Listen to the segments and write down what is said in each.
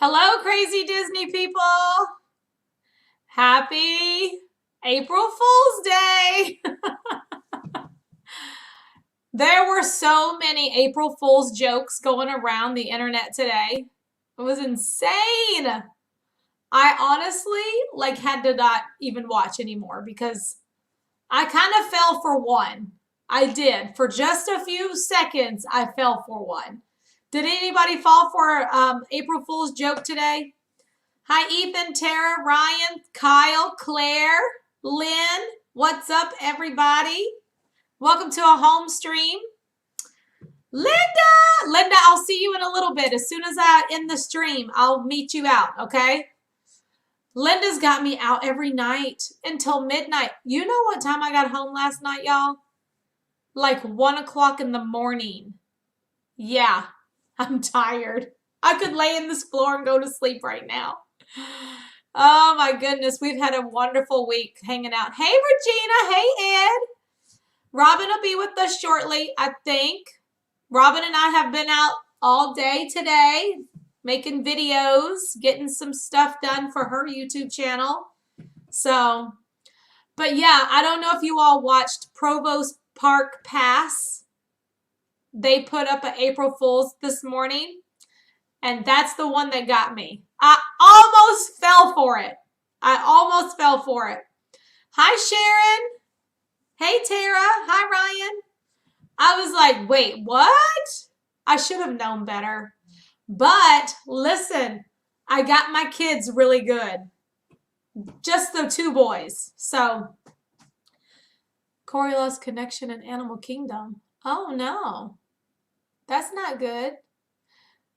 Hello, crazy Disney people. Happy April Fool's Day. There were so many April Fool's jokes going around the internet today. It was insane. I honestly had to not even watch anymore because I kind of fell for one. I did. For just a few seconds, I fell for one. Did anybody fall for April Fool's joke today? Hi, Ethan, Tara, Ryan, Kyle, Claire, Lynn. What's up, everybody? Welcome to a home stream. Linda, I'll see you in a little bit. As soon as I end the stream, I'll meet you out, okay? Linda's got me out every night until midnight. You know what time I got home last night, y'all? Like 1 o'clock in the morning. Yeah, I'm tired. I could lay in this floor and go to sleep right now. Oh my goodness, we've had a wonderful week hanging out. Hey, Regina. Hey, Ed. Robin will be with us shortly, I think. Robin and I have been out all day today, making videos, getting some stuff done for her YouTube channel. So, but yeah, I don't know if you all watched Provost Park Pass. They put up an April Fool's this morning, and that's the one that got me. I almost fell for it. Hi, Sharon. Hey, Tara. Hi, Ryan. I was like, wait, what? I should have known better. But listen, I got my kids really good. Just the two boys. So, Corey lost connection in Animal Kingdom. Oh, no. That's not good.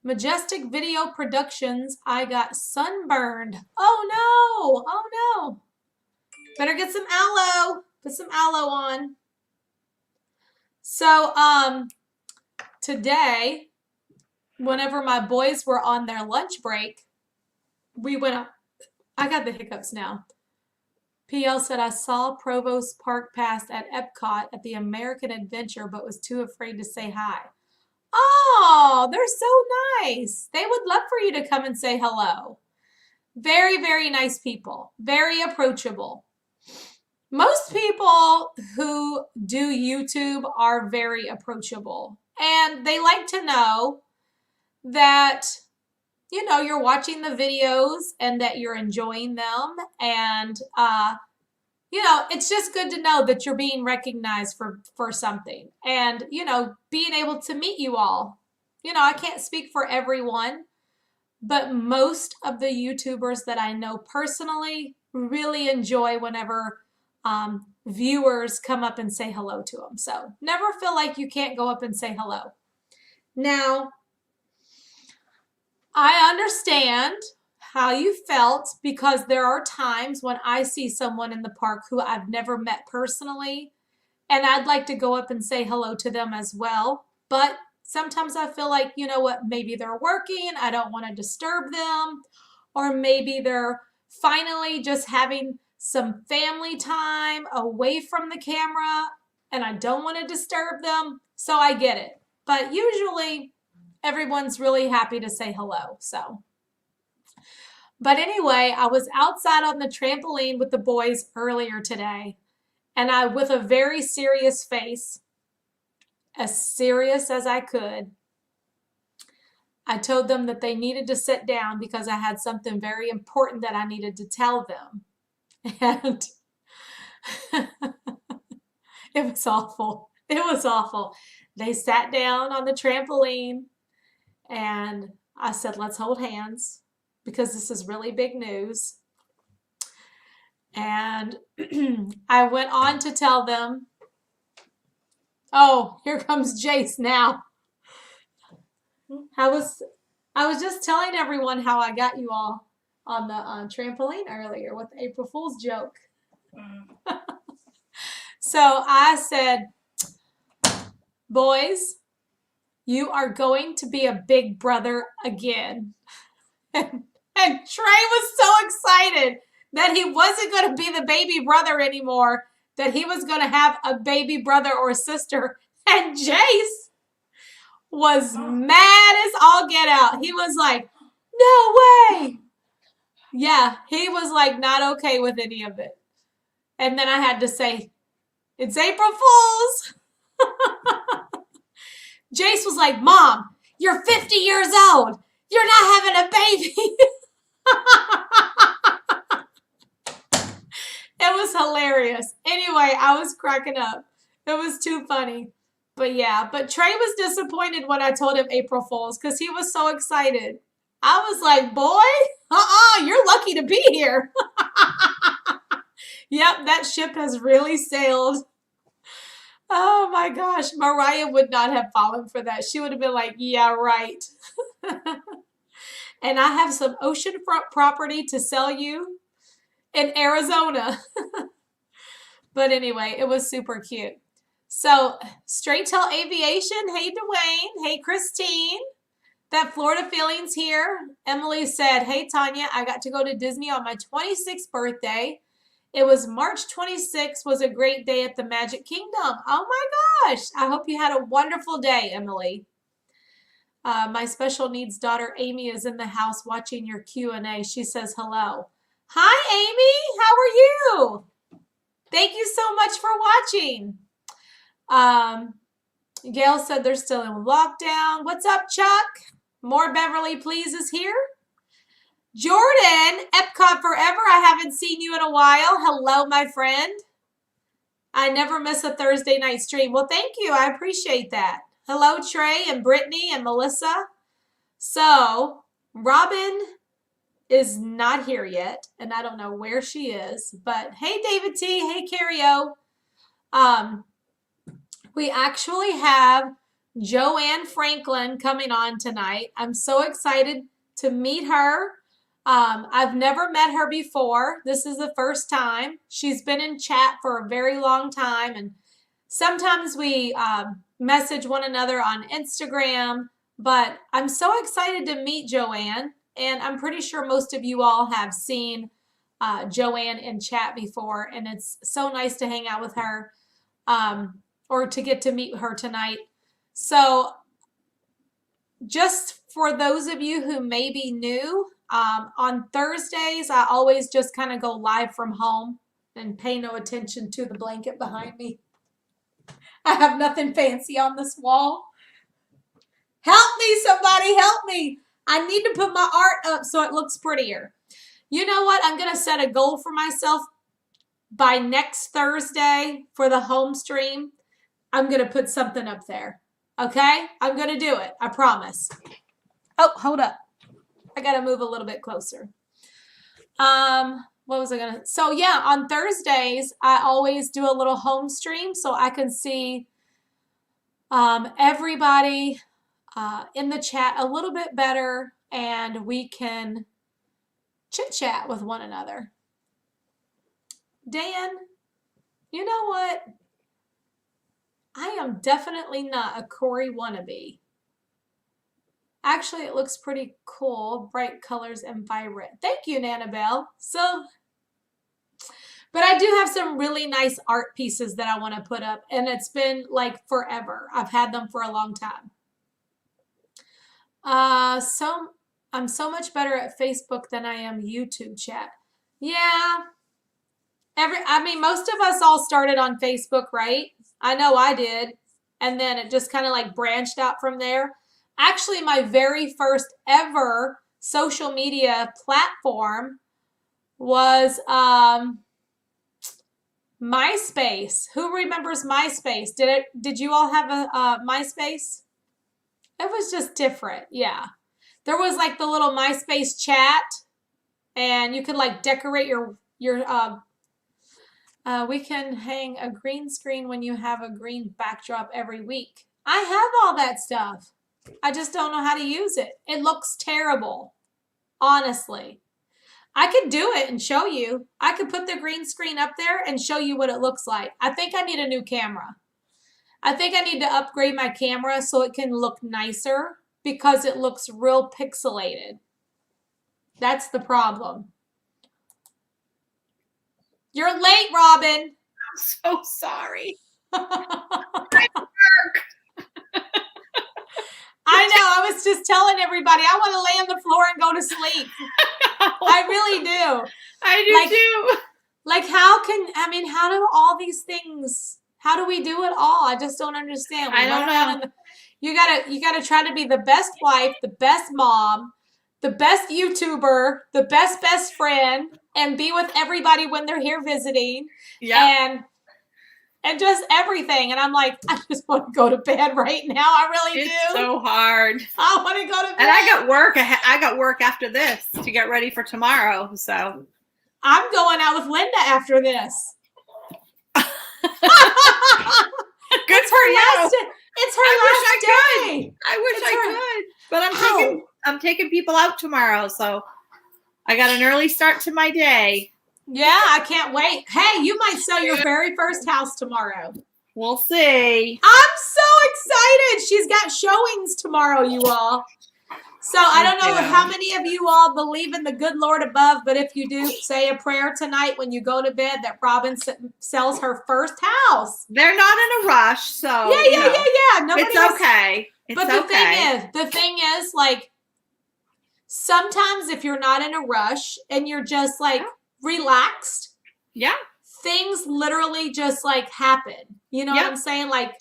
Majestic Video Productions, I got sunburned. Oh, no. Oh, no. Better get some aloe. Put some aloe on. So, today, whenever my boys were on their lunch break, we went up. I got the hiccups now. PL said, I saw Provost Park Pass at Epcot at the American Adventure, but was too afraid to say hi. Oh, they're so nice. They would love for you to come and say hello. Very, very nice people. Very approachable. Most people who do YouTube are very approachable. And they like to know that, you know, you're watching the videos and that you're enjoying them. And, you know, it's just good to know that you're being recognized for something. And, you know, being able to meet you all. You know, I can't speak for everyone, but most of the YouTubers that I know personally really enjoy whenever viewers come up and say hello to them. So never feel like you can't go up and say hello. Now, I understand how you felt because there are times when I see someone in the park who I've never met personally, and I'd like to go up and say hello to them as well. But sometimes I feel like, you know what, maybe they're working, I don't want to disturb them, or maybe they're finally just having some family time away from the camera, and I don't want to disturb them, so I get it. But usually, everyone's really happy to say hello, so. But anyway, I was outside on the trampoline with the boys earlier today, and I, with a very serious face, as serious as I could, I told them that they needed to sit down because I had something very important that I needed to tell them. And it was awful. It was awful. They sat down on the trampoline and I said, let's hold hands because this is really big news. And I went on to tell them, oh, here comes Jace now. I was just telling everyone how I got you all on the trampoline earlier with the April Fool's joke. So I said, boys, you are going to be a big brother again. And Trey was so excited that he wasn't going to be the baby brother anymore, that he was going to have a baby brother or sister. And Jace was mad as all get out. He was like, No way. Yeah, he was like not okay with any of it. And then I had to say, it's April Fool's. Jace was like, Mom, you're 50 years old. You're not having a baby. It was hilarious. Anyway, I was cracking up. It was too funny. But yeah, but Trey was disappointed when I told him April Fool's because he was so excited. I was like, boy, you're lucky to be here. Yep, that ship has really sailed. Oh my gosh, Mariah would not have fallen for that. She would have been like, yeah, right. And I have some oceanfront property to sell you in Arizona. But anyway, it was super cute. So, Straight Tail Aviation, hey Dwayne, hey Christine. That Florida feeling's here. Emily said, hey Tanya, I got to go to Disney on my 26th birthday. It was March 26th, was a great day at the Magic Kingdom. Oh my gosh. I hope you had a wonderful day, Emily. My special needs daughter, Amy, is in the house watching your Q&A. She says hello. Hi, Amy. How are you? Thank you so much for watching. Gail said they're still in lockdown. What's up, Chuck? More Beverly Please is here. Jordan, Epcot Forever. I haven't seen you in a while. Hello, my friend. I never miss a Thursday night stream. Well, thank you. I appreciate that. Hello, Trey and Brittany and Melissa. So, Robin is not here yet, and I don't know where she is. But hey, David T. Hey, Carrio. We actually have Joanne Franklin coming on tonight. I'm so excited to meet her. I've never met her before. This is the first time. She's been in chat for a very long time, and sometimes we message one another on Instagram, but I'm so excited to meet Joanne, and I'm pretty sure most of you all have seen Joanne in chat before, and it's so nice to hang out with her or to get to meet her tonight. So just for those of you who may be new, on Thursdays, I always just kind of go live from home and pay no attention to the blanket behind me. I have nothing fancy on this wall. Help me, somebody, help me. I need to put my art up so it looks prettier. You know what? I'm going to set a goal for myself by next Thursday for the home stream. I'm going to put something up there. Okay? I'm going to do it. I promise. Oh, hold up. I got to move a little bit closer. What was I going to... So, yeah, on Thursdays, I always do a little home stream so I can see everybody in the chat a little bit better, and we can chit-chat with one another. Dan, you know what? I am definitely not a Corey wannabe. Actually, it looks pretty cool. Bright colors and vibrant. Thank you, Nanabelle. But I do have some really nice art pieces that I want to put up, and it's been like forever. I've had them for a long time. So I'm so much better at Facebook than I am YouTube chat. Yeah. I mean, most of us all started on Facebook, right? I know I did. And then it just kind of like branched out from there. Actually, my very first ever social media platform was MySpace. Who remembers MySpace? Did you all have a MySpace? It was just different, yeah. There was like the little MySpace chat, and you could like decorate your we can hang a green screen when you have a green backdrop every week. I have all that stuff. I just don't know how to use it. It looks terrible, honestly. I could do it and show you. I could put the green screen up there and show you what it looks like. I think I need a new camera. I think I need to upgrade my camera so it can look nicer because it looks real pixelated. That's the problem. You're late, Robin. I'm so sorry. I know. I was just telling everybody I want to lay on the floor and go to sleep. I really do. I do too. Like, how do all these things, how do we do it all? I just don't understand. I don't know. You gotta try to be the best wife, the best mom, the best YouTuber, the best friend, and be with everybody when they're here visiting. Yeah. And just everything. And I'm like, I just want to go to bed right now. I really do. It's so hard. I want to go to bed. And I got work after this to get ready for tomorrow. So I'm going out with Linda after this. Good for you. It's her last day. I wish I could. But I'm taking people out tomorrow, so I got an early start to my day. Yeah, I can't wait. Hey, you might sell your very first house tomorrow. We'll see. I'm so excited. She's got showings tomorrow, you all. So I don't know how many of you all believe in the good Lord above, but if you do, say a prayer tonight when you go to bed that Robin sells her first house. They're not in a rush, so yeah. It's okay. But the thing is, like, sometimes if you're not in a rush and you're just like relaxed, things literally just like happen. You know what I'm saying? Like,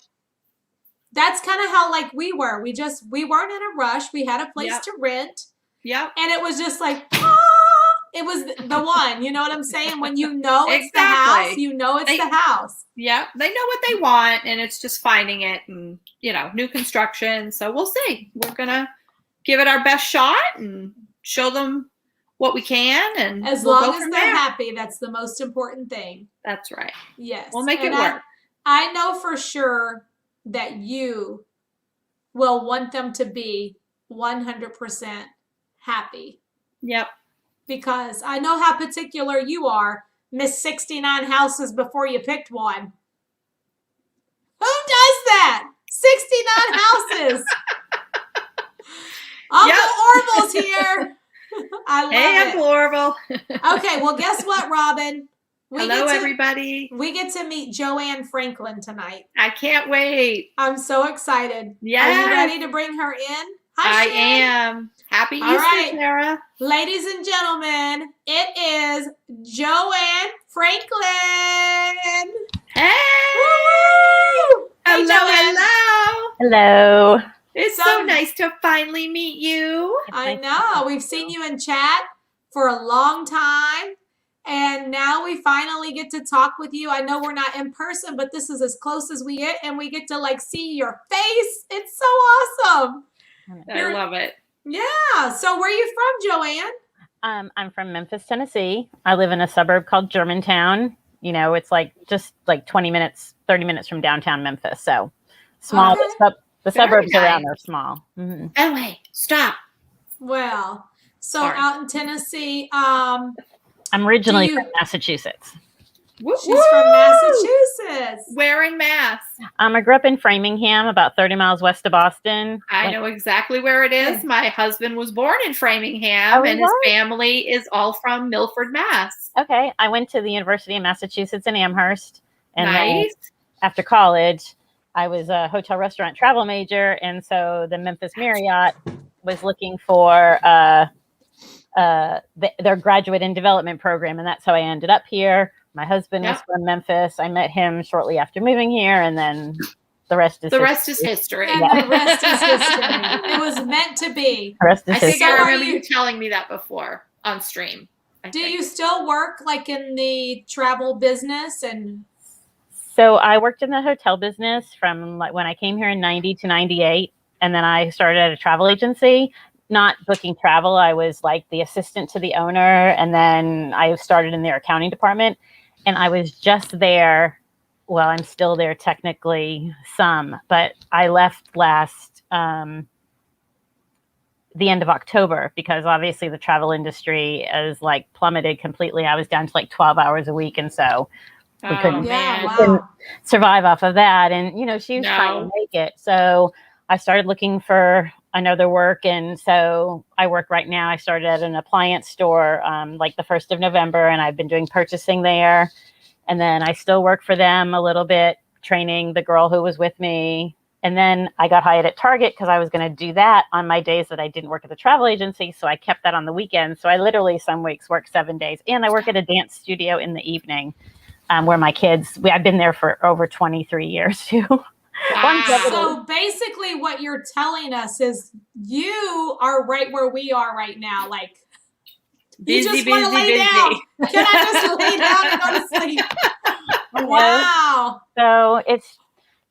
that's kind of how like we were. We weren't in a rush. We had a place to rent. Yeah. And it was just like, it was the one. You know what I'm saying? When you know it's the house, you know it's the house. Yeah. They know what they want, and it's just finding it, and new construction. So we'll see. We're gonna give it our best shot and show them what we can, and as long as they're happy, that's the most important thing. That's right. Yes. We'll make it work. I know for sure that you will want them to be 100% happy. Yep. Because I know how particular you are. Miss 69 houses before you picked one. Who does that? 69 houses. Uncle Orville's here. I love it. Hey, Uncle Orville. Okay, well, guess what, Robin? Hello, everybody. We get to meet Joanne Franklin tonight. I can't wait. I'm so excited. Yeah. Are you ready to bring her in? Hi, I am. Happy Easter, Sarah. Ladies and gentlemen, it is Joanne Franklin. Hey. Woo! Hey, hello, Joanne. hello. Hello. It's so nice to finally meet you. I know. We've seen you in chat for a long time. And now we finally get to talk with you. I know we're not in person, but this is as close as we get. And we get to like see your face. It's so awesome. I love it. Yeah. So where are you from, Joanne? I'm from Memphis, Tennessee. I live in a suburb called Germantown. It's like just like 20 minutes, 30 minutes from downtown Memphis. So small. Okay. The suburbs around are small. Mm-hmm. LA, stop. Well, so out in Tennessee, I'm originally from Massachusetts. She's from Massachusetts. Where in Mass? I grew up in Framingham, about 30 miles west of Boston. I know exactly where it is. My husband was born in Framingham, and his family is all from Milford, Mass. Okay. I went to the University of Massachusetts in Amherst. And then after college, I was a hotel restaurant travel major. And so the Memphis Marriott was looking for their graduate and development program. And that's how I ended up here. My husband was from Memphis. I met him shortly after moving here. And then the rest is history. And the rest is history. It was meant to be. The rest is history. I remember you telling me that before on stream. Do you still work like in the travel business? And so I worked in the hotel business from like when I came here in 90 to 98. And then I started at a travel agency. Not booking travel. I was like the assistant to the owner. And then I started in their accounting department. And I was just there. Well, I'm still there technically but I left last the end of October because obviously the travel industry is like plummeted completely. I was down to like 12 hours a week. And so we couldn't survive off of that. And, she was trying to make it. So I started looking for another work. And so I work right now. I started at an appliance store like the 1st of November, and I've been doing purchasing there. And then I still work for them a little bit, training the girl who was with me And then I got hired at Target because I was going to do that on my days that I didn't work at the travel agency. So I kept that on the weekends. So I literally some weeks work 7 days. And I work at a dance studio in the evening where my kids, I've been there for over 23 years too. Wow. So basically what you're telling us is you are right where we are right now. Like, you just want to lay down. Can I just lay down and go to sleep? Wow. So it's,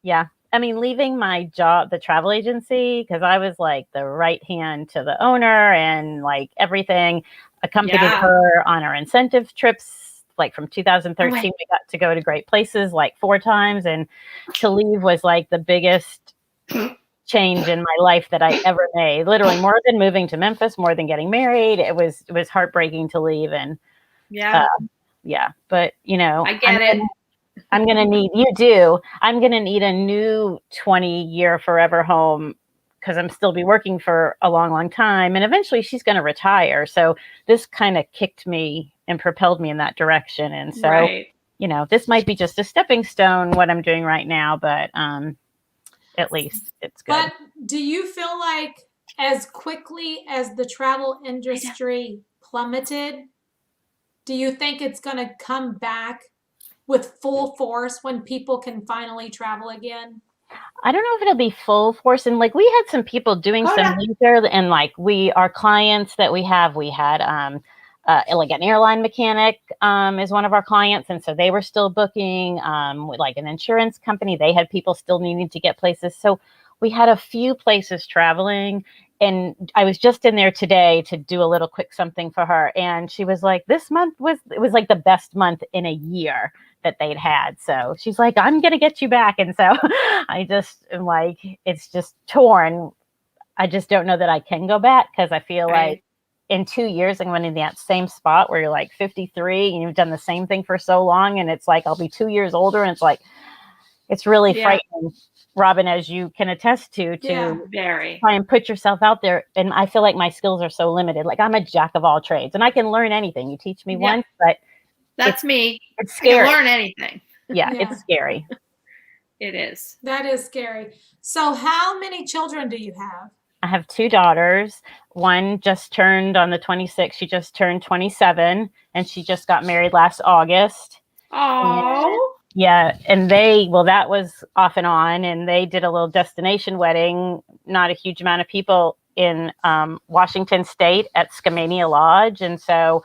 yeah. I mean, leaving my job, the travel agency, because I was like the right hand to the owner and like everything, accompanied her on our incentive trips. Like from 2013, we got to go to great places like 4 times. And to leave was like the biggest change in my life that I ever made. Literally more than moving to Memphis, more than getting married. It was heartbreaking to leave. And but you know, I get it. I'm going to need a new 20-year forever home because I'm still be working for a long, long time. And eventually she's going to retire. So this kind of kicked me and propelled me in that direction. And so, you know, this might be just a stepping stone, what I'm doing right now, but at least it's good. But do you feel like as quickly as the travel industry plummeted, do you think it's going to come back with full force when people can finally travel again? I don't know if it'll be full force. And like, we had some people doing some leisure, and like our clients that we had like an airline mechanic is one of our clients. And so they were still booking with like an insurance company. They had people still needing to get places. So we had a few places traveling. And I was just in there today to do a little quick something for her. And she was like, it was like the best month in a year that they'd had. So she's like, I'm going to get you back. And so I just am like, it's just torn. I just don't know that I can go back because I feel like in 2 years, I'm going to be in that same spot where you're like 53 and you've done the same thing for so long. And it's like, I'll be 2 years older. And it's like, it's really frightening, Robin, as you can attest to try and put yourself out there. And I feel like my skills are so limited. Like I'm a jack of all trades and I can learn anything. You teach me once, but that's me. It's scary. I can learn anything. Yeah, it's scary. It is. That is scary. So how many children do you have? I have 2 daughters. One just turned on the 26th. She just turned 27 and she just got married last August. Oh. Yeah. And that was off and on, and they did a little destination wedding, not a huge amount of people in Washington State at Skamania Lodge. And so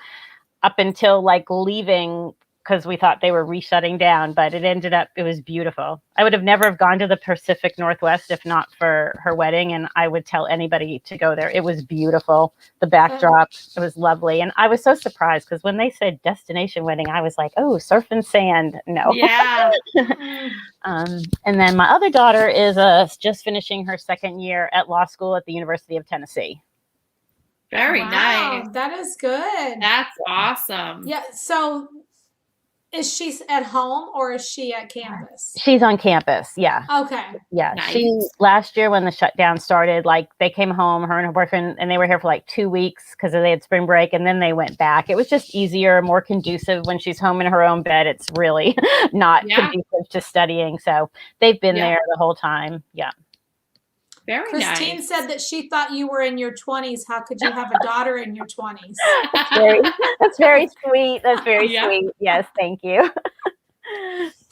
up until like leaving, because we thought they were re-shutting down, but it was beautiful. I would have never have gone to the Pacific Northwest if not for her wedding. And I would tell anybody to go there. It was beautiful. The backdrop, it was lovely. And I was so surprised because when they said destination wedding, I was like, oh, surf and sand. No. Yeah. And then my other daughter is just finishing her 2nd year at law school at the University of Tennessee. Very nice. That is good. That's awesome. Yeah. So is she at home or is she at campus? She's on campus. Yeah. Okay. Yeah. Nice. She last year when the shutdown started, like they came home, her and her boyfriend, and they were here for like 2 weeks because they had spring break, and then they went back. It was just easier, more conducive when she's home in her own bed. It's really not conducive to studying. So they've been there the whole time. Yeah. Very Christine nice. said that she thought you were in your 20s. How could you have a daughter in your 20s? That's very sweet. That's very sweet. Yes, thank you.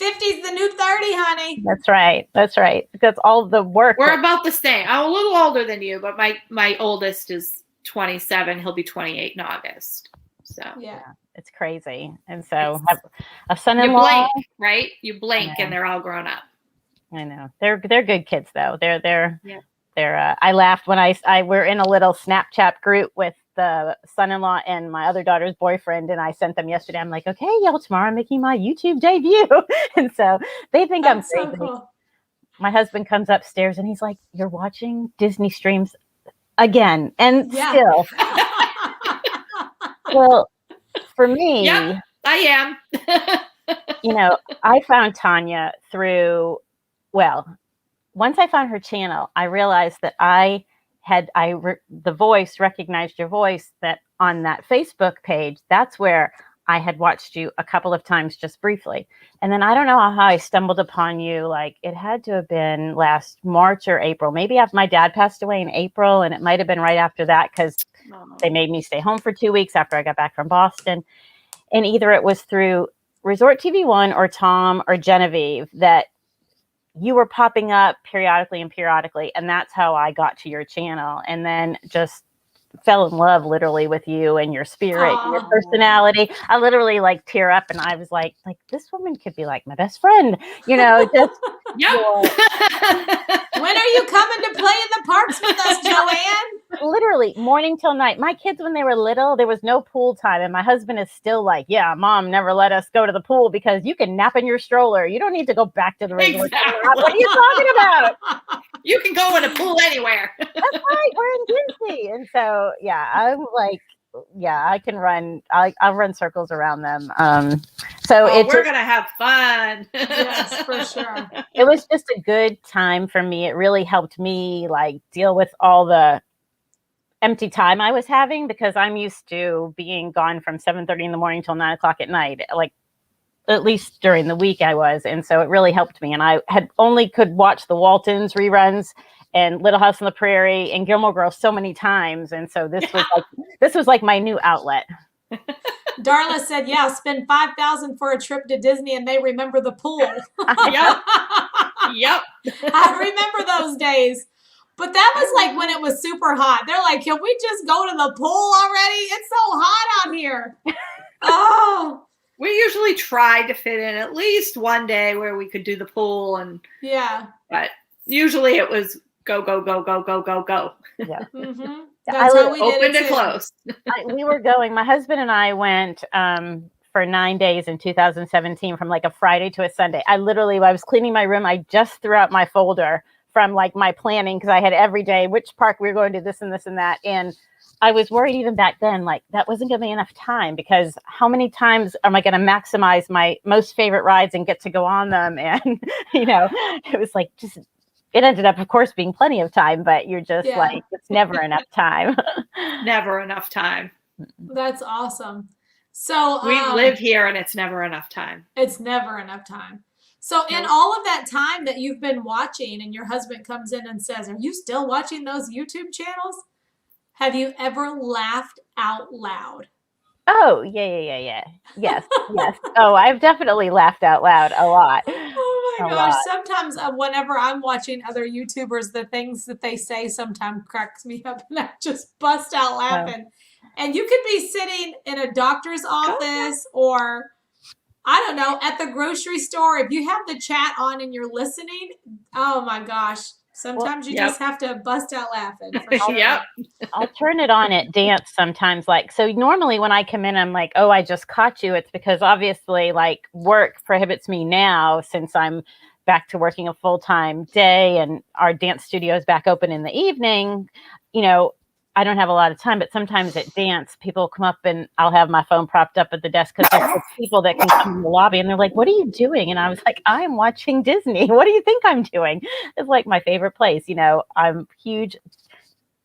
50's the new 30, honey. That's right. That's right. That's all the work. We're about the same. I'm a little older than you, but my oldest is 27. He'll be 28 in August. So it's crazy. And so a son-in-law. You blink, right? You blink and they're all grown up. I know. They're good kids though. They're I laughed when we're in a little Snapchat group with the son-in-law and my other daughter's boyfriend, and I sent them yesterday. I'm like, okay, y'all, tomorrow I'm making my YouTube debut. And so they think I'm crazy. So cool. My husband comes upstairs and he's like, you're watching Disney streams again. And still. Well, for me, I am. I found Tanya through, once I found her channel, I realized that the voice recognized your voice, that on that Facebook page, that's where I had watched you a couple of times just briefly. And then I don't know how I stumbled upon you. Like it had to have been last March or April. Maybe after my dad passed away in April, and it might have been right after that because they made me stay home for 2 weeks after I got back from Boston. And either it was through Resort TV One or Tom or Genevieve that you were popping up periodically. And that's how I got to your channel. And then just fell in love literally with you and your spirit, and your personality. I literally like tear up, and I was like this woman could be like my best friend, just When are you coming to play in the parks with us, Joanne? Literally morning till night. My kids, when they were little, there was no pool time, and my husband is still like, yeah, Mom never let us go to the pool because you can nap in your stroller. You don't need to go back to the resort. Exactly. What are you talking about? You can go in a pool anywhere. That's right. We're in Disney. And so, yeah, I'm like, I can run. I'll run circles around them. We're gonna have fun. Yes, for sure. It was just a good time for me. It really helped me like deal with all the empty time I was having because I'm used to being gone from 7:30 in the morning till 9 o'clock at night. Like at least during the week I was. And so it really helped me. And I had only could watch the Waltons reruns and Little House on the Prairie and Gilmore Girls so many times. And so this was like my new outlet. Darla said, yeah, spend $5,000 for a trip to Disney and they remember the pool. Yep. I remember those days. But that was like when it was super hot. They're like, can we just go to the pool already? It's so hot out here. Oh. We usually try to fit in at least one day where we could do the pool but usually it was go, go, go, go, go, go, go. Yeah. Mm-hmm. That's how we open did it to close. We were going, my husband and I went for 9 days in 2017 from like a Friday to a Sunday. I was cleaning my room. I just threw out my folder from like my planning because I had every day which park we were going to, this and this and that. And I was worried even back then, like that wasn't going to be enough time because how many times am I going to maximize my most favorite rides and get to go on them? And, it was like it ended up, of course, being plenty of time, but you're just like, it's never enough time. Never enough time. That's awesome. So we live here and it's never enough time. It's never enough time. So in all of that time that you've been watching and your husband comes in and says, are you still watching those YouTube channels? Have you ever laughed out loud? Oh, yeah. Yes. Oh, I've definitely laughed out loud a lot. Oh my gosh. Sometimes whenever I'm watching other YouTubers, the things that they say sometimes cracks me up and I just bust out laughing. Oh. And you could be sitting in a doctor's office or I don't know, at the grocery store. If you have the chat on and you're listening, oh my gosh. Sometimes you just have to bust out laughing. For sure. Yep. I'll turn it on at dance sometimes. So normally when I come in, I'm like, oh, I just caught you. It's because obviously like work prohibits me now since I'm back to working a full-time day and our dance studio is back open in the evening. I don't have a lot of time, but sometimes at dance, people come up and I'll have my phone propped up at the desk because there's people that can come in the lobby and they're like, what are you doing? And I was like, I'm watching Disney. What do you think I'm doing? It's like my favorite place. I'm huge,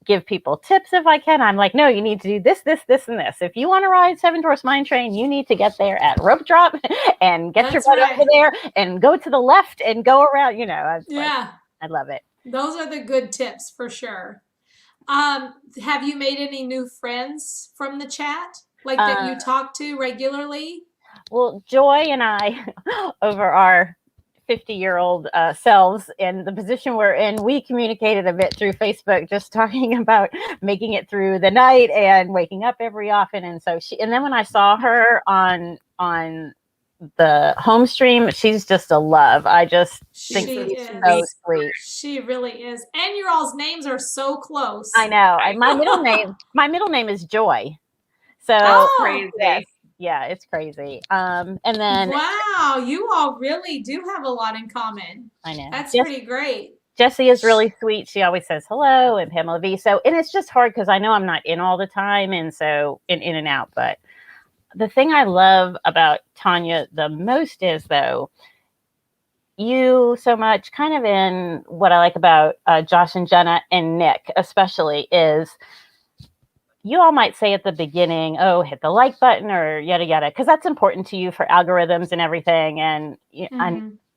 give people tips if I can. I'm like, no, you need to do this, this, this, and this. If you want to ride Seven Dwarfs Mine Train, you need to get there at rope drop and get your butt over there and go to the left and go around, I love it. Those are the good tips for sure. Have you made any new friends from the chat? Like that you talk to regularly? Well, Joy and I, over our 50-year-old selves in the position we're in, we communicated a bit through Facebook, just talking about making it through the night and waking up every often. And so and then when I saw her on the home stream, she's just a love. I just think she's so sweet. She really is. And your all's names are so close. I know. My middle name is Joy. So crazy. Yes. Yeah, it's crazy. And then wow, you all really do have a lot in common. I know. That's pretty great. Jessie is really sweet. She always says hello, and Pamela V. So, and it's just hard because I know I'm not in all the time, and so in and out, but the thing I love about Tanya the most is, though, you so much kind of in what I like about Josh and Jenna and Nick, especially, is you all might say at the beginning, oh, hit the like button or yada, yada, because that's important to you for algorithms and everything and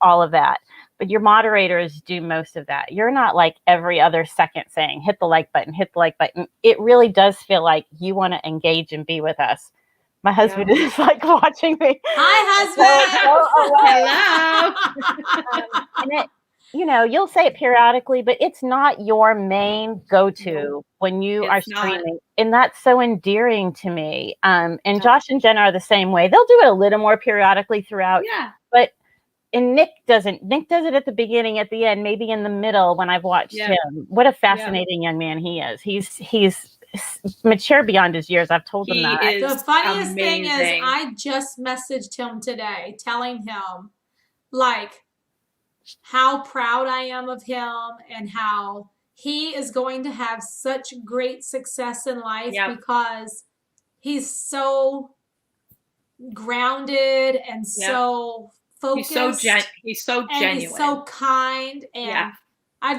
all of that. But your moderators do most of that. You're not like every other second saying, hit the like button, hit the like button. It really does feel like you want to engage and be with us. My husband is like watching me. Hi, Hello. And it, you'll say it periodically, but it's not your main go-to when you are streaming. And that's so endearing to me. And Josh and Jen are the same way. They'll do it a little more periodically throughout. Yeah. But Nick doesn't. Nick does it at the beginning, at the end, maybe in the middle when I've watched him. What a fascinating young man he is. He's mature beyond his years. I've told him that. The funniest thing is I just messaged him today telling him like how proud I am of him and how he is going to have such great success in life because he's so grounded and so focused. He's so genuine. And he's so kind. And I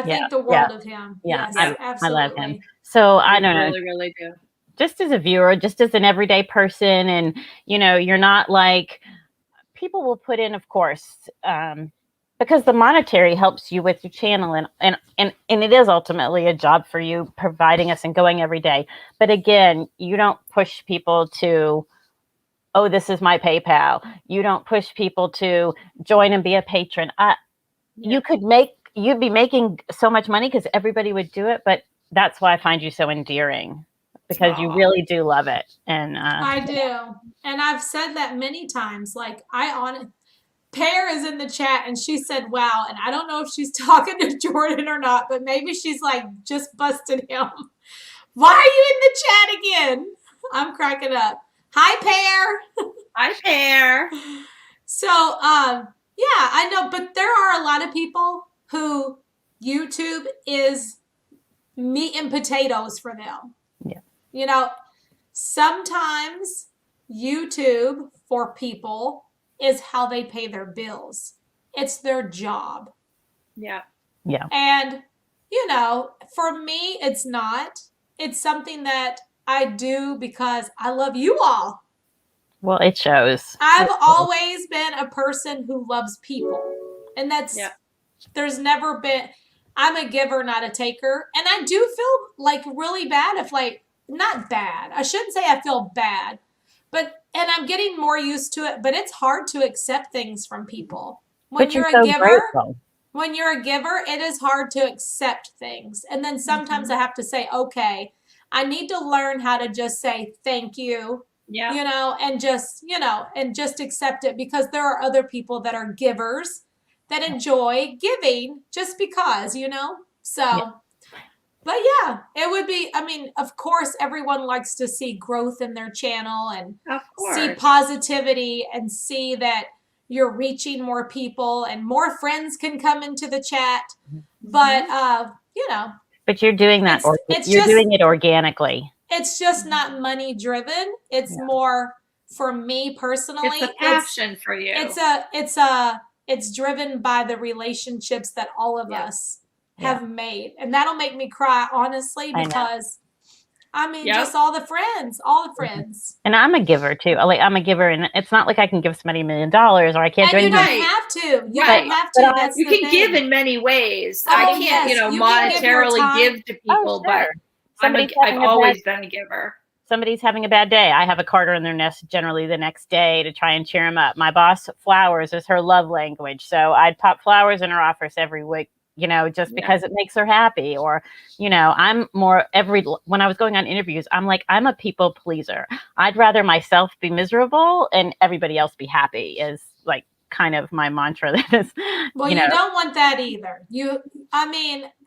think the world of him. Yeah, yes, absolutely. I love him. So I don't know. Really, really do. Just as a viewer, just as an everyday person, and you're not like people will put in, of course, because the monetary helps you with your channel, and it is ultimately a job for you, providing us and going every day. But again, you don't push people to, oh, this is my PayPal. You don't push people to join and be a patron. You'd be making so much money because everybody would do it, but that's why I find you so endearing, because you really do love it. And I do. And I've said that many times. Like Pear is in the chat and she said, wow. And I don't know if she's talking to Jordan or not, but maybe she's like just busted him. Why are you in the chat again? I'm cracking up. Hi, Pear. Hi, Pear. So, yeah, I know, but there are a lot of people who YouTube is meat and potatoes for them. Yeah. Sometimes YouTube for people is how they pay their bills. It's their job. Yeah. Yeah. And, for me, it's not. It's something that I do because I love you all. Well, it shows. I've always been a person who loves people. And there's never been, I'm a giver, not a taker. And I do feel like really bad if not bad. I shouldn't say I feel bad, and I'm getting more used to it, but it's hard to accept things from people. When you're a giver, it is hard to accept things. And then sometimes I have to say, okay, I need to learn how to just say thank you, and just accept it, because there are other people that are givers that enjoy giving just because, so. But yeah, it would be, of course, everyone likes to see growth in their channel and see positivity and see that you're reaching more people and more friends can come into the chat. But, But you're doing that. Doing it organically. It's just not money driven. It's more, for me personally. It's a passion for you. It's driven by the relationships that all of us have made, and that'll make me cry, honestly, because just all the friends. And I'm a giver too. I'm a giver, and it's not like I can give somebody $1 million or I can't do anything. You don't have to. You don't have to. That's you can give in many ways. I can't, monetarily give to people, but I've always been a giver. Somebody's having a bad day. I have a Carter in their nest generally the next day to try and cheer them up. My boss, flowers is her love language, so I'd pop flowers in her office every week. Just because it makes her happy. Or, I'm more when I was going on interviews, I'm like, I'm a people pleaser. I'd rather myself be miserable and everybody else be happy is like kind of my mantra. That is, well, you don't want that either.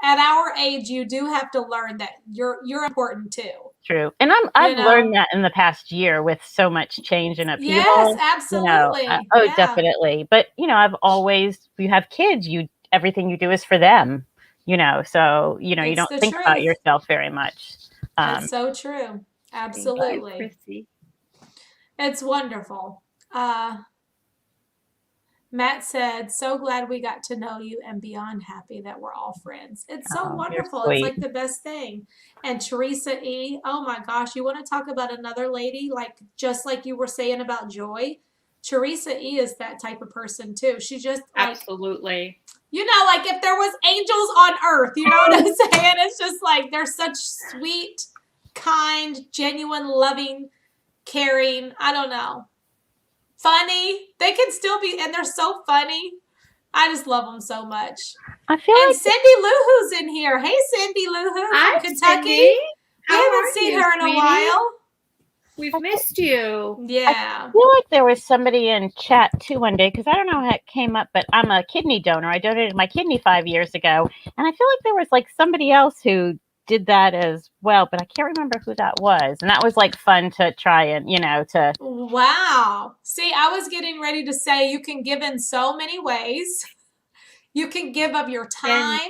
At our age, you do have to learn that you're important too. True. And I've learned that in the past year with so much change and upheaval. Yes, absolutely. Definitely. But, you have kids, everything you do is for them, so, you don't think about yourself very much. That's so true. Absolutely. You, it's wonderful. Matt said, so glad we got to know you and beyond happy that we're all friends. It's so Oh, you're wonderful. It's sweet. like the best thing. And Teresa E., oh my gosh, you want to talk about another lady, like just like you were saying about Joy? Teresa E. is that type of person too. She just like, Absolutely. you know, like if there was angels on earth, you know what I'm saying? It's just like they're such sweet, kind, genuine, loving, caring, I don't know, funny. They can still be, and they're so funny. I just love them so much. I feel And like Cindy Lou Who's in here. Hey, Cindy Lou Who Hi, from Kentucky. Cindy. We How haven't are seen you, her in a sweetie? while. We've missed you. Yeah. I feel like there was somebody in chat too one day, because I don't know how it came up, but I'm a kidney donor. I donated my kidney 5 years ago, and I feel like there was like somebody else who did that as well, but I can't remember who that was. And that was like fun to try and, to. Wow. See, I was getting ready to say you can give in so many ways. You can give of your time.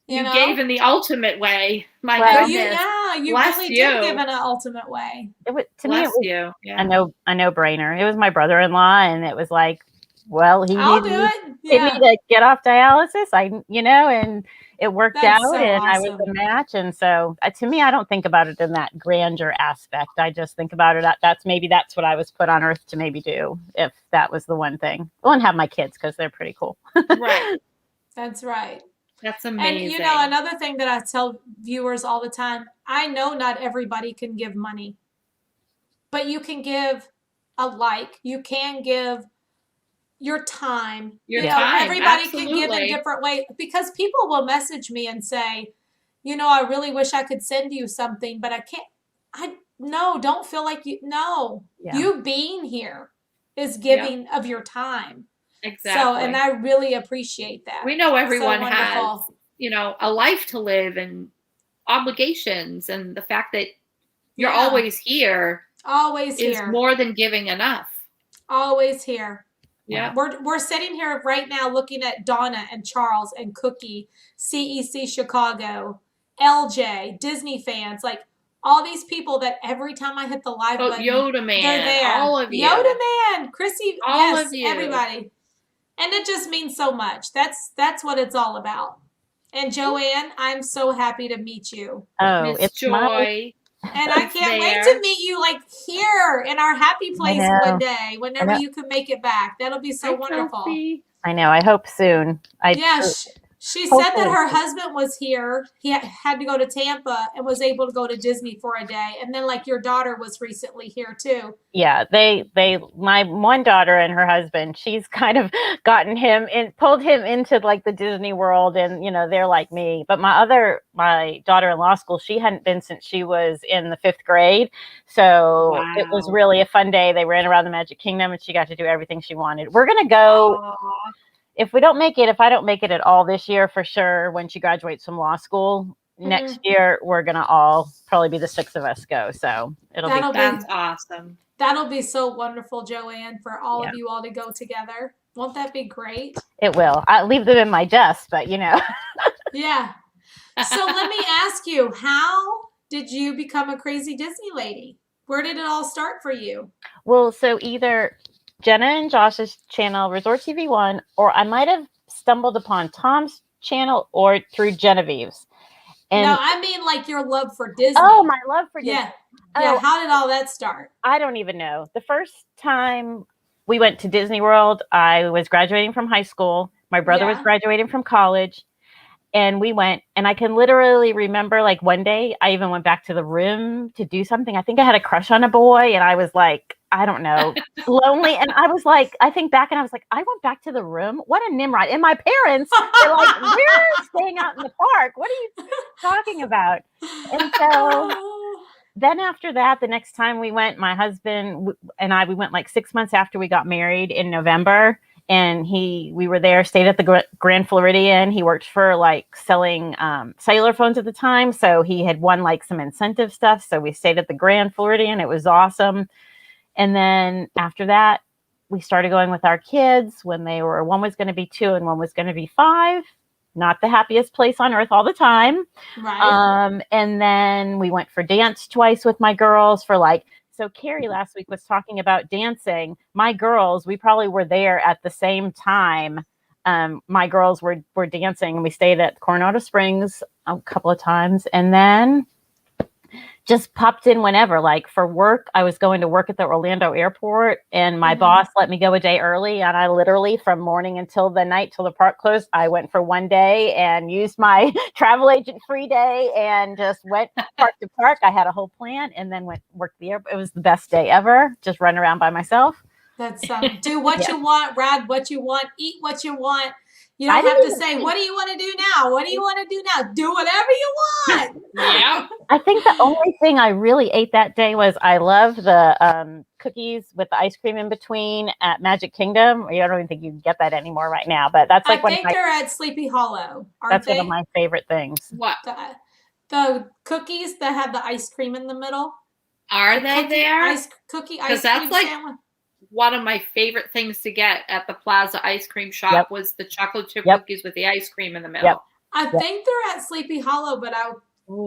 And You know? gave in the ultimate way. My Well, goodness. You Bless really you. did give in an ultimate way. It was, to me, Bless it was you. Yeah. a no-brainer. It was my brother-in-law, and it was like, well, he I'll needed do me it. Yeah. to get off dialysis. And it worked That's out, so and I was awesome. a match. And so, to me, I don't think about it in that grandeur aspect. I just think about it that's what I was put on earth to maybe do, if that was the one thing. Well, and have my kids, because they're pretty cool. Right. That's right. That's amazing. And you know, another thing that I tell viewers all the time, I know not everybody can give money, but you can give a like, you can give your time. Your you know, time, everybody can give in absolutely. different ways, because people will message me and say, you know, I really wish I could send you something, but I can't. Don't feel like you being here is giving of your time. Exactly. So, and I really appreciate that. We know everyone So has, wonderful. a life to live and obligations, and the fact that you're Yeah. always here Always is here. more than giving enough. Always here. Yeah. We're sitting here right now looking at Donna and Charles and Cookie, CEC Chicago, LJ, Disney fans, like all these people that every time I hit the live button, Yoda Man, they're there. all of you. Yoda Man, Chrissy, all of you. everybody. And it just means so much. That's what it's all about. And Joanne, I'm so happy to meet you. Oh, Miss it's Joy. And I can't wait to meet you like here in our happy place one day, whenever you can make it back. That'll be so wonderful. Kelsey. I know. I hope soon. She said that her husband was here. He had to go to Tampa and was able to go to Disney for a day. And then like your daughter was recently here too. Yeah, my one daughter and her husband, she's kind of pulled him into like the Disney World, and they're like me. But my daughter in law school, she hadn't been since she was in the 5th grade. So It was really a fun day. They ran around the Magic Kingdom, and she got to do everything she wanted. We're going to go. Aww. If I don't make it at all this year, for sure, when she graduates from law school next year, we're going to all probably be the 6 of us go. So that's awesome. That'll be so wonderful, Joanne, for all of you all to go together. Won't that be great? It will. I leave them in my desk, but Yeah. So let me ask you, how did you become a crazy Disney lady? Where did it all start for you? Well, so either Jenna and Josh's channel, Resort TV 1, or I might have stumbled upon Tom's channel or through Genevieve's. And no, I mean like your love for Disney. Oh, my love for Disney. Yeah. Yeah. How did all that start? I don't even know. The first time we went to Disney World, I was graduating from high school. My brother was graduating from college. And we went, and I can literally remember like one day I even went back to the room to do something. I think I had a crush on a boy, and I was like, I don't know, lonely. And I was like, I think back and I was like, I went back to the room. What a Nimrod. And my parents were like, we're staying out in the park. What are you talking about? And so then after that, the next time we went, my husband and I, we went like 6 months after we got married in November. And we were there, stayed at the Grand Floridian. He worked for like selling cellular phones at the time. So he had won like some incentive stuff. So we stayed at the Grand Floridian. It was awesome. And then after that, we started going with our kids when one was going to be 2 and one was going to be 5. Not the happiest place on earth all the time. Right. And then we went for dance twice with my girls for like so Carrie last week was talking about dancing. My girls, we probably were there at the same time. My girls were dancing, and we stayed at Coronado Springs a couple of times, and then just popped in whenever. Like for work, I was going to work at the Orlando airport, and my boss let me go a day early. And I literally, from morning until the night till the park closed, I went for one day and used my travel agent free day and just went park to park. I had a whole plan, and then went work the airport. It was the best day ever. Just run around by myself. That's do what you want, ride what you want, eat what you want. You I don't have to didn't say, what do you want to do now? What do you want to do now? Do whatever you want. Yeah. I think the only thing I really ate that day was I love the cookies with the ice cream in between at Magic Kingdom. I don't even think you can get that anymore right now, but that's like I think they're at Sleepy Hollow, aren't that's they? one of my favorite things. What? The cookies that have the ice cream in the middle. Are they there? Cookie ice 'Cause that's cream like sandwich. One of my favorite things to get at the Plaza ice cream shop was the chocolate chip cookies with the ice cream in the middle. I think they're at Sleepy Hollow, but I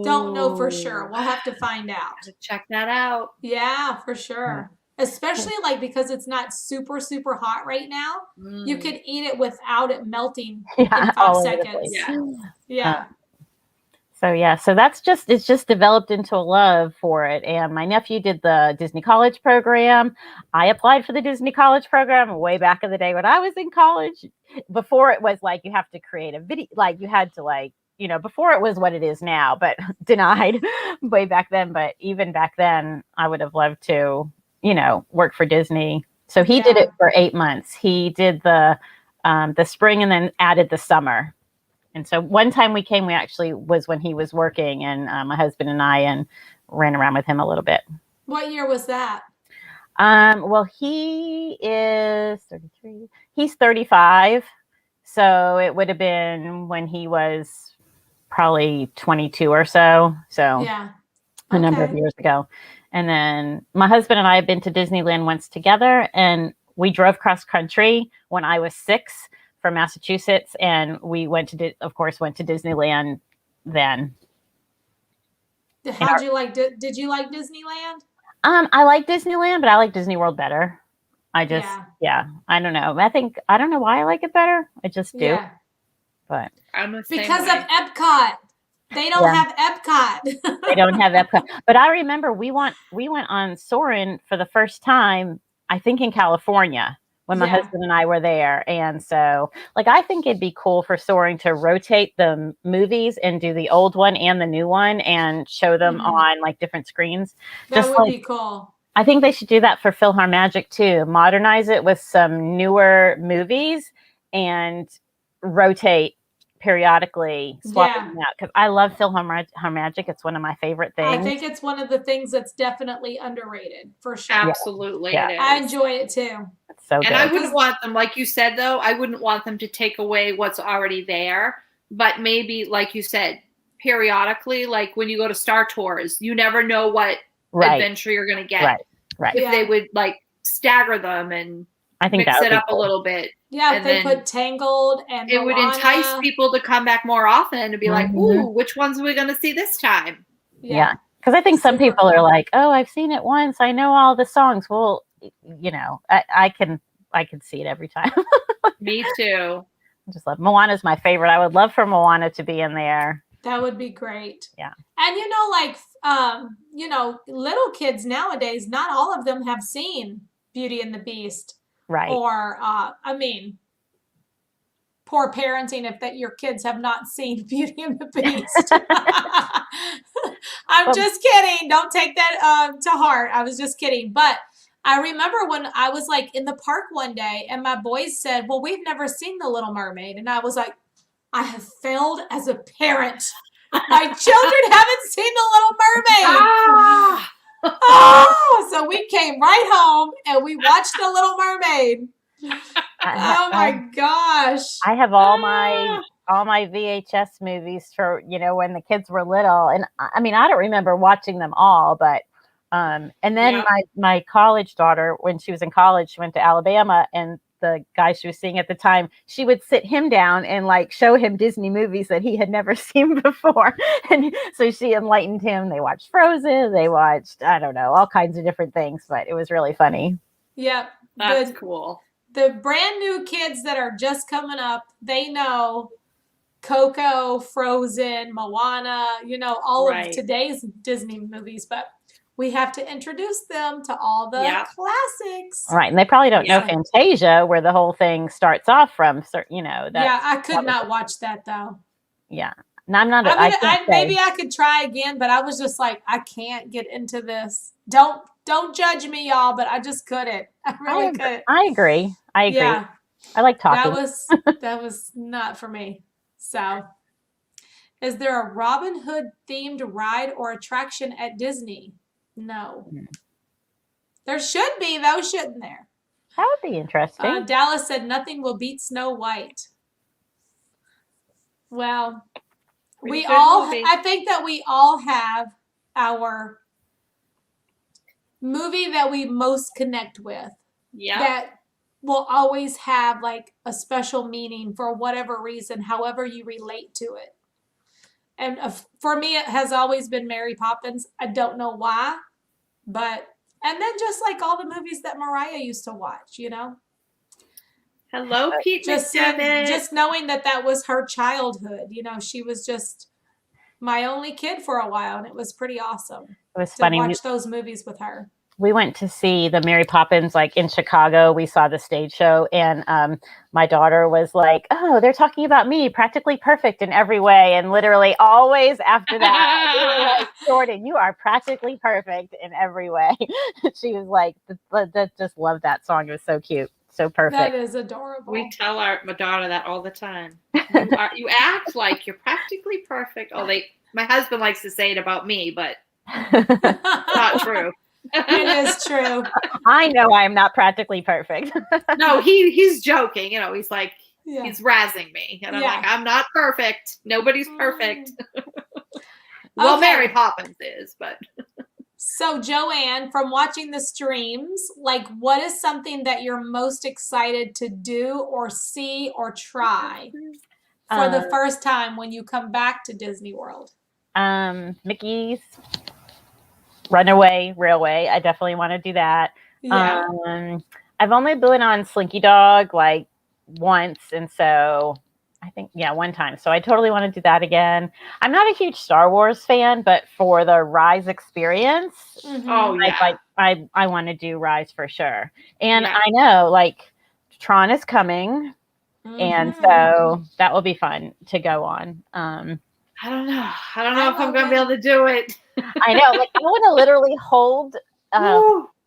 don't know for sure. We'll have to find out. Check that out. Yeah, for sure. Especially like because it's not super, super hot right now. You could eat it without it melting in 5 seconds. Yeah. So that's it's just developed into a love for it. And my nephew did the Disney College program. I applied for the Disney College program way back in the day when I was in college. Before it was like you have to create a video, like you had to before it was what it is now, but denied way back then. But even back then, I would have loved to, work for Disney. So he did it for 8 months. He did the spring and then added the summer. And so one time we came, we actually was when he was working, and my husband and I ran around with him a little bit. What year was that? Well, he is 33. He's 35. So it would have been when he was probably 22 or so. So a number of years ago. And then my husband and I have been to Disneyland once together, and we drove cross country when I was 6 from Massachusetts, and we went to Disneyland then. How'd you like? Did you like Disneyland? I like Disneyland, but I like Disney World better. I don't know. I don't know why I like it better. I just do. Yeah. But because of Epcot. They don't have Epcot. They don't have Epcot. But I remember we went on Soarin' for the first time, I think in California, when my husband and I were there. And so I think it'd be cool for Soaring to rotate the movies and do the old one and the new one and show them on different screens. That would be cool. I think they should do that for PhilharMagic too. Modernize it with some newer movies and rotate periodically, swapping them out, because I love PhilharMagic. It's one of my favorite things. I think it's one of the things that's definitely underrated, for sure. Absolutely. Yeah. It is. I enjoy it too. It's so good. And I wouldn't want them, like you said, though, I wouldn't want them to take away what's already there. But maybe, like you said, periodically, like when you go to Star Tours, you never know what adventure you're going to get. Right. If they would stagger them and I think mix that it up a little bit. Yeah, if they put Tangled and it would entice people to come back more often and be like, ooh, which ones are we going to see this time? Yeah. Because I think some people are like, oh, I've seen it once. I know all the songs. Well, I can see it every time. Me too. I just love Moana's my favorite. I would love for Moana to be in there. That would be great. Yeah. And little kids nowadays, not all of them have seen Beauty and the Beast. Right. Or, poor parenting if that your kids have not seen Beauty and the Beast. I'm just kidding. Don't take that to heart. I was just kidding. But I remember when I was in the park one day and my boys said, well, we've never seen The Little Mermaid. And I was like, I have failed as a parent. My children haven't seen The Little Mermaid. So we came right home and we watched The Little Mermaid. Oh my gosh. I have all my VHS movies for, when the kids were little. And I mean, I don't remember watching them all, but and then my college daughter, when she was in college, she went to Alabama, and the guy she was seeing at the time, she would sit him down and like show him Disney movies that he had never seen before. And so she enlightened him. They watched Frozen. They watched, I don't know, all kinds of different things, but it was really funny. Yep. That's cool. The brand new kids that are just coming up, they know Coco, Frozen, Moana, all of today's Disney movies, but we have to introduce them to all the classics. Right. And they probably don't know Fantasia, where the whole thing starts off from. So, I could not watch that though. Yeah. And I'm not. Maybe I could try again, but I was just like, I can't get into this. Don't judge me, y'all, but I just couldn't. I really couldn't. I agree. Yeah. I like talking. That was not for me. So, is there a Robin Hood themed ride or attraction at Disney? No. There should be, though, shouldn't there? That would be interesting. Dallas said nothing will beat Snow White. Well, I think that we all have our movie that we most connect with. Yeah. That will always have like a special meaning for whatever reason, however you relate to it. And for me, it has always been Mary Poppins. I don't know why, and then just like all the movies that Mariah used to watch, Hello, Pete. Just knowing that was her childhood. She was just my only kid for a while, and it was pretty awesome. It was funny to watch those movies with her. We went to see the Mary Poppins, like in Chicago. We saw the stage show, and my daughter was like, "Oh, they're talking about me, practically perfect in every way." And literally always after that, we were like, "Jordan, you are practically perfect in every way." She was like, just loved that song. It was so cute. So perfect. That is adorable. We tell my daughter that all the time. You act like you're practically perfect. My husband likes to say it about me, but not true. It is true. I know I am not practically perfect. No, he's joking. He's like, he's razzing me. And I'm like, I'm not perfect. Nobody's perfect. Well, Mary Poppins is, but. So, Joanne, from watching the streams, like, what is something that you're most excited to do or see or try for the first time when you come back to Disney World? Mickey's Runaway Railway. I definitely want to do that. Yeah. I've only been on Slinky Dog like once, and so I think one time. So I totally want to do that again. I'm not a huge Star Wars fan, but for the Rise experience, I want to do Rise for sure. And I know like Tron is coming, and so that will be fun to go on. I don't know if I'm going to be able to do it. I know. Like, I want to literally hold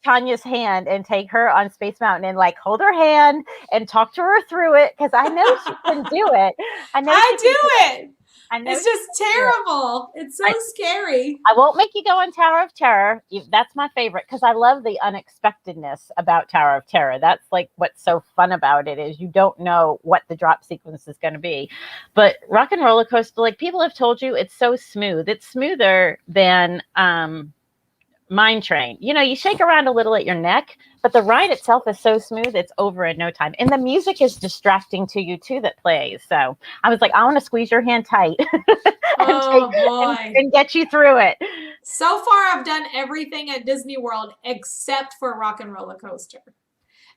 Tanya's hand and take her on Space Mountain and like hold her hand and talk to her through it because I know she can do it. I know it's just terrible. It's so scary. I won't make you go on Tower of Terror. That's my favorite because I love the unexpectedness about Tower of Terror. That's like what's so fun about it is you don't know what the drop sequence is going to be. But Rock and Roller Coaster, like people have told you, it's so smooth. It's smoother than Mine Train. You shake around a little at your neck, but the ride itself is so smooth, it's over in no time. And the music is distracting to you too that plays. So I was like, I want to squeeze your hand tight and get you through it. So far, I've done everything at Disney World except for Rock and Roller Coaster.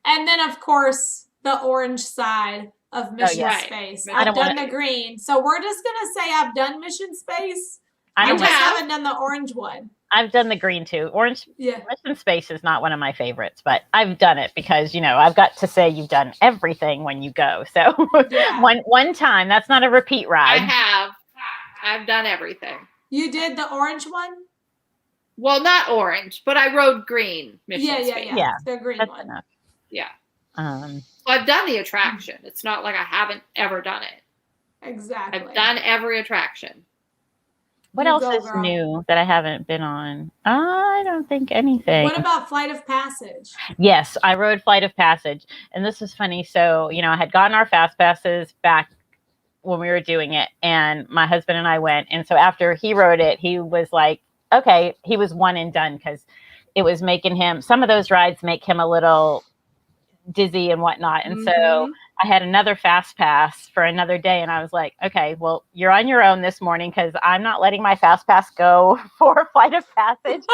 And then, of course, the orange side of Mission Space. I've done the green. So we're just going to say I've done Mission Space. I just haven't done the orange one. I've done the green too. Orange Mission Space is not one of my favorites, but I've done it because, I've got to say you've done everything when you go. So one time, that's not a repeat ride. I have. I've done everything. You did the orange one? Well, not orange, but I rode green Mission Space. Yeah. The green one. Enough. Yeah. So I've done the attraction. It's not like I haven't ever done it. Exactly. I've done every attraction. What else is new that I haven't been on? I don't think anything. What about Flight of Passage? Yes, I rode Flight of Passage. And this is funny. So, I had gotten our fast passes back when we were doing it. And my husband and I went. And so after he rode it, he was like, okay, he was one and done because it was making him, some of those rides make him a little dizzy and whatnot. And so I had another fast pass for another day. And I was like, okay, well, you're on your own this morning because I'm not letting my fast pass go for Flight of Passage.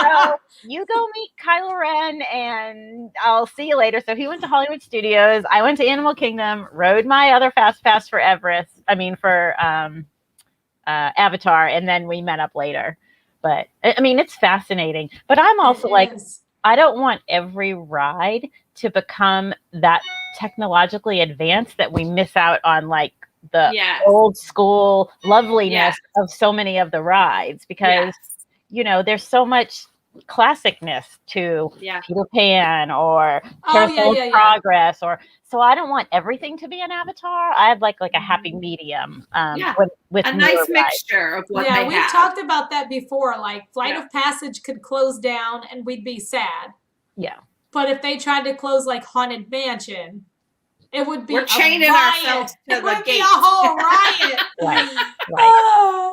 So you go meet Kylo Ren and I'll see you later. So he went to Hollywood Studios. I went to Animal Kingdom, rode my other fast pass for Avatar. And then we met up later. But I mean, it's fascinating. But I'm also I don't want every ride to become that technologically advanced that we miss out on like the old school loveliness of so many of the rides because, you know, there's so much classicness to Peter Pan or Carousel of Progress so I don't want everything to be an Avatar. I'd like a happy medium with a nice mixture of what they have. We've talked about that before. Like Flight of Passage could close down and we'd be sad. Yeah. But if they tried to close like Haunted Mansion, it would be We're chaining ourselves to it would be a whole riot.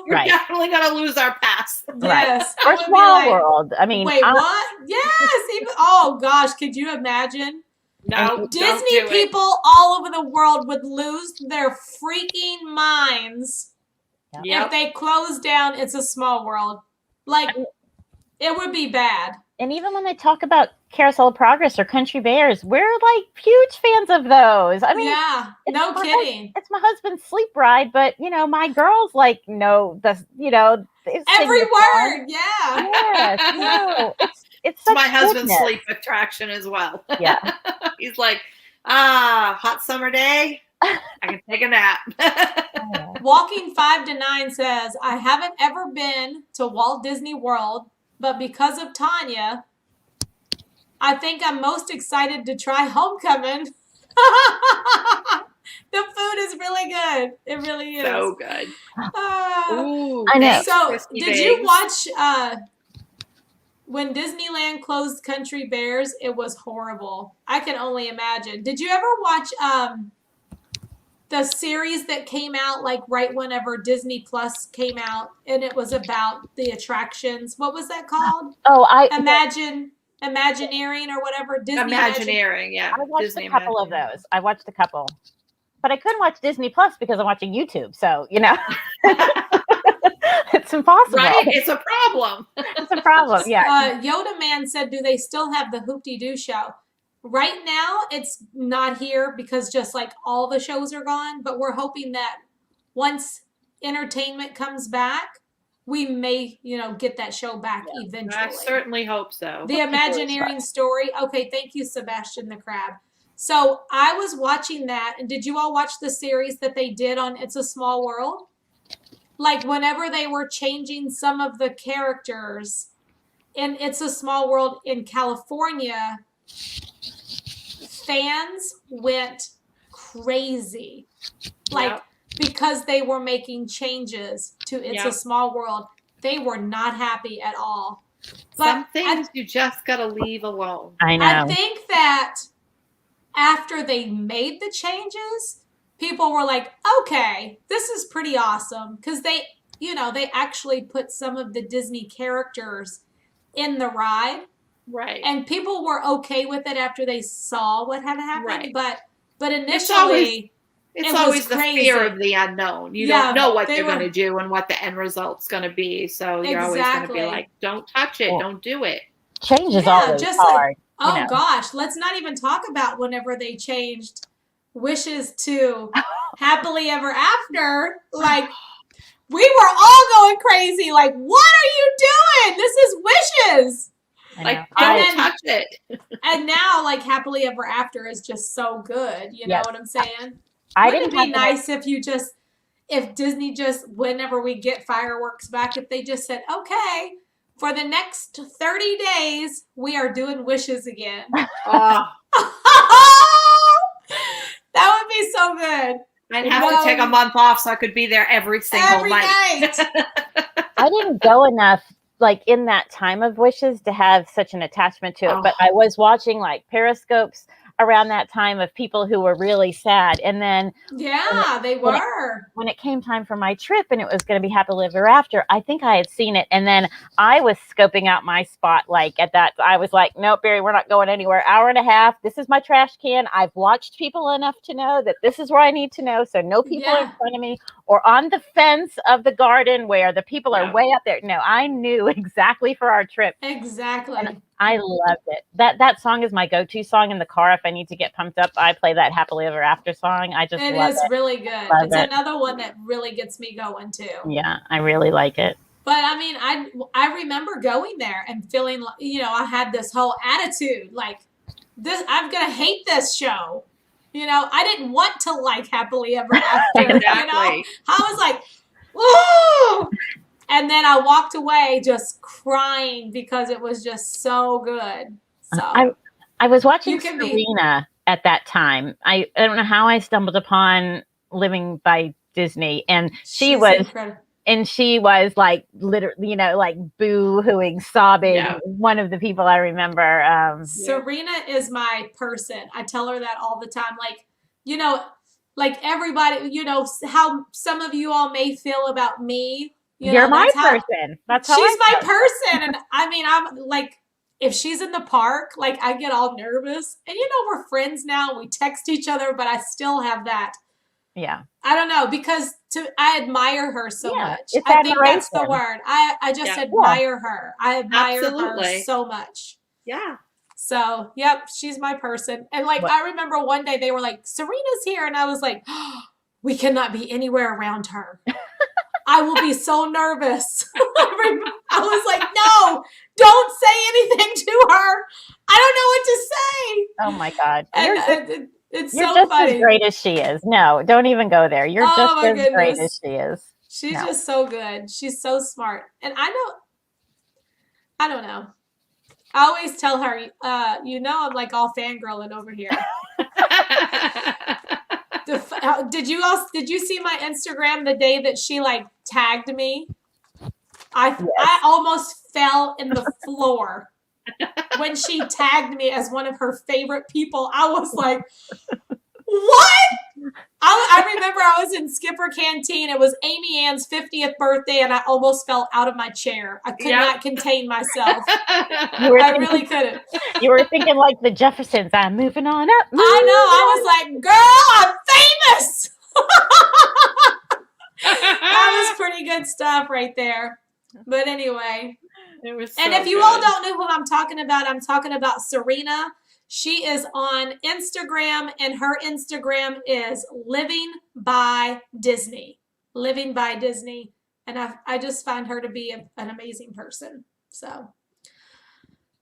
We're definitely going to lose our pass. Yes. Or Small World. I mean, wait, what? Yes. Even, oh gosh, could you imagine? No, Disney people all over the world would lose their freaking minds if they closed down It's a Small World. Like, it would be bad. And even when they talk about Carousel of Progress or Country Bears, we're like huge fans of those. I mean, no kidding. It's my husband's sleep ride, but you know, my girls like know the, you know, every word. Yes, no, it's such my husband's goodness. sleep attraction as well. Yeah. He's like, hot summer day. I can take a nap. Walking 5 to 9 says, I haven't ever been to Walt Disney World, but because of Tanya, I think I'm most excited to try Homecoming. The food is really good. It really is. So good. I know. So, did you watch when Disneyland closed Country Bears? It was horrible. I can only imagine. Did you ever watch the series that came out like right whenever Disney Plus came out, and it was about the attractions? What was that called? Imagineering or whatever. Disney Imagineering, yeah. I watched a couple of those. I watched a couple. But I couldn't watch Disney Plus because I'm watching YouTube. So, you know, it's impossible. Right? It's a problem. It's a problem, yeah. Yoda Man said, do they still have the Hoop-Dee-Doo show? Right now, it's not here because just like all the shows are gone. But we're hoping that once entertainment comes back, we may, you know, get that show back eventually. I certainly hope so. The Imagineering story. Okay, thank you, Sebastian the Crab. So I was watching that, and did you all watch the series that they did on It's a Small World? Like whenever they were changing some of the characters in It's a Small World in California, fans went crazy. Like because they were making changes to It's a Small World, they were not happy at all. But some things you just got to leave alone. I know. I think that after they made the changes, people were like, okay, this is pretty awesome. Because they, you know, they actually put some of the Disney characters in the ride. Right. And people were okay with it after they saw what had happened. Right. But initially, it's always the fear of the unknown. You don't know what they're going to do and what the end result's going to be. So you're always going to be like, don't touch it. Don't do it. Change is always just hard. Like, gosh, let's not even talk about whenever they changed Wishes to Happily Ever After. Like, we were all going crazy. Like, what are you doing? This is Wishes. Like, don't touch it. And now, like, Happily Ever After is just so good. You know what I'm saying? Wouldn't it be nice if Disney just, whenever we get fireworks back, if they just said, okay, for the next 30 days, we are doing Wishes again. That would be so good. I'd have to take a month off so I could be there every single night. I didn't go enough, like, in that time of Wishes to have such an attachment to it. But I was watching, like, Periscopes. around that time of people who were really sad. And then they were. When it came time for my trip and it was going to be Happily Ever After, I think I had seen it. And then I was scoping out my spot. Like at that, I was like, nope, Barry, we're not going anywhere. Hour and a half. This is my trash can. I've watched people enough to know that this is where I need to know. So no people in front of me or on the fence of the garden where the people are way up there. No, I knew exactly for our trip. Exactly. And I loved it. That song is my go-to song in the car. If I need to get pumped up, I play that Happily Ever After song. I just love it. It is really good. It's another one that really gets me going too. Yeah, I really like it. But I mean, I remember going there and feeling like, I had this whole attitude like this. I'm gonna hate this show. I didn't want to like Happily Ever After. Exactly. I was like, whoa. And then I walked away just crying because it was just so good. So I was watching Serena at that time. I don't know how I stumbled upon Living by Disney, and she was incredible. And she was like literally, like boo-hooing, sobbing. Yeah. One of the people I remember. Serena is my person. I tell her that all the time. Like everybody, how some of you all may feel about me. You're my person. That's how she's my person. And I mean, I'm like, if she's in the park, like I get all nervous. And we're friends now. We text each other, but I still have that. Yeah. I don't know, because I admire her so much. I think that's the word. I just admire her. I admire her so much. Yeah. So, yep, she's my person. And I remember one day they were like, Serena's here. And I was like, we cannot be anywhere around her. I will be so nervous. I was like, no, don't say anything to her. I don't know what to say. Oh my God. It's you're so just funny. As great as she is. No, don't even go there. You're just as great as she is. She's just so good. She's so smart. And I don't know. I always tell her, I'm like all fangirling over here. Did you see my Instagram the day that she tagged me? I almost fell in the floor when she tagged me as one of her favorite people. I was like, what? I remember I was in Skipper Canteen. It was Amy Ann's 50th birthday, and I almost fell out of my chair. I could not contain myself. I really couldn't. You were thinking like the Jeffersons. I'm moving on up. I know. I was like, girl, I'm famous. That was pretty good stuff right there. But anyway. It was and if you all don't know who I'm talking about Serena. She is on Instagram, and her Instagram is Living by Disney. Living by Disney. And I just find her to be an amazing person. So,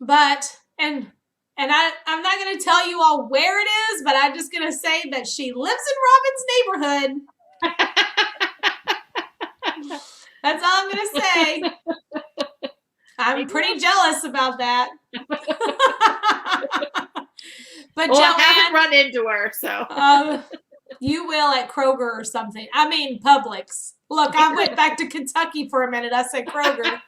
but, and I'm not going to tell you all where it is, but I'm just going to say that she lives in Robin's neighborhood. That's all I'm going to say. I'm pretty jealous about that. But well, Joanne, I haven't run into her, so. You will at Kroger or something. I mean, Publix. Look, I went back to Kentucky for a minute. I said Kroger.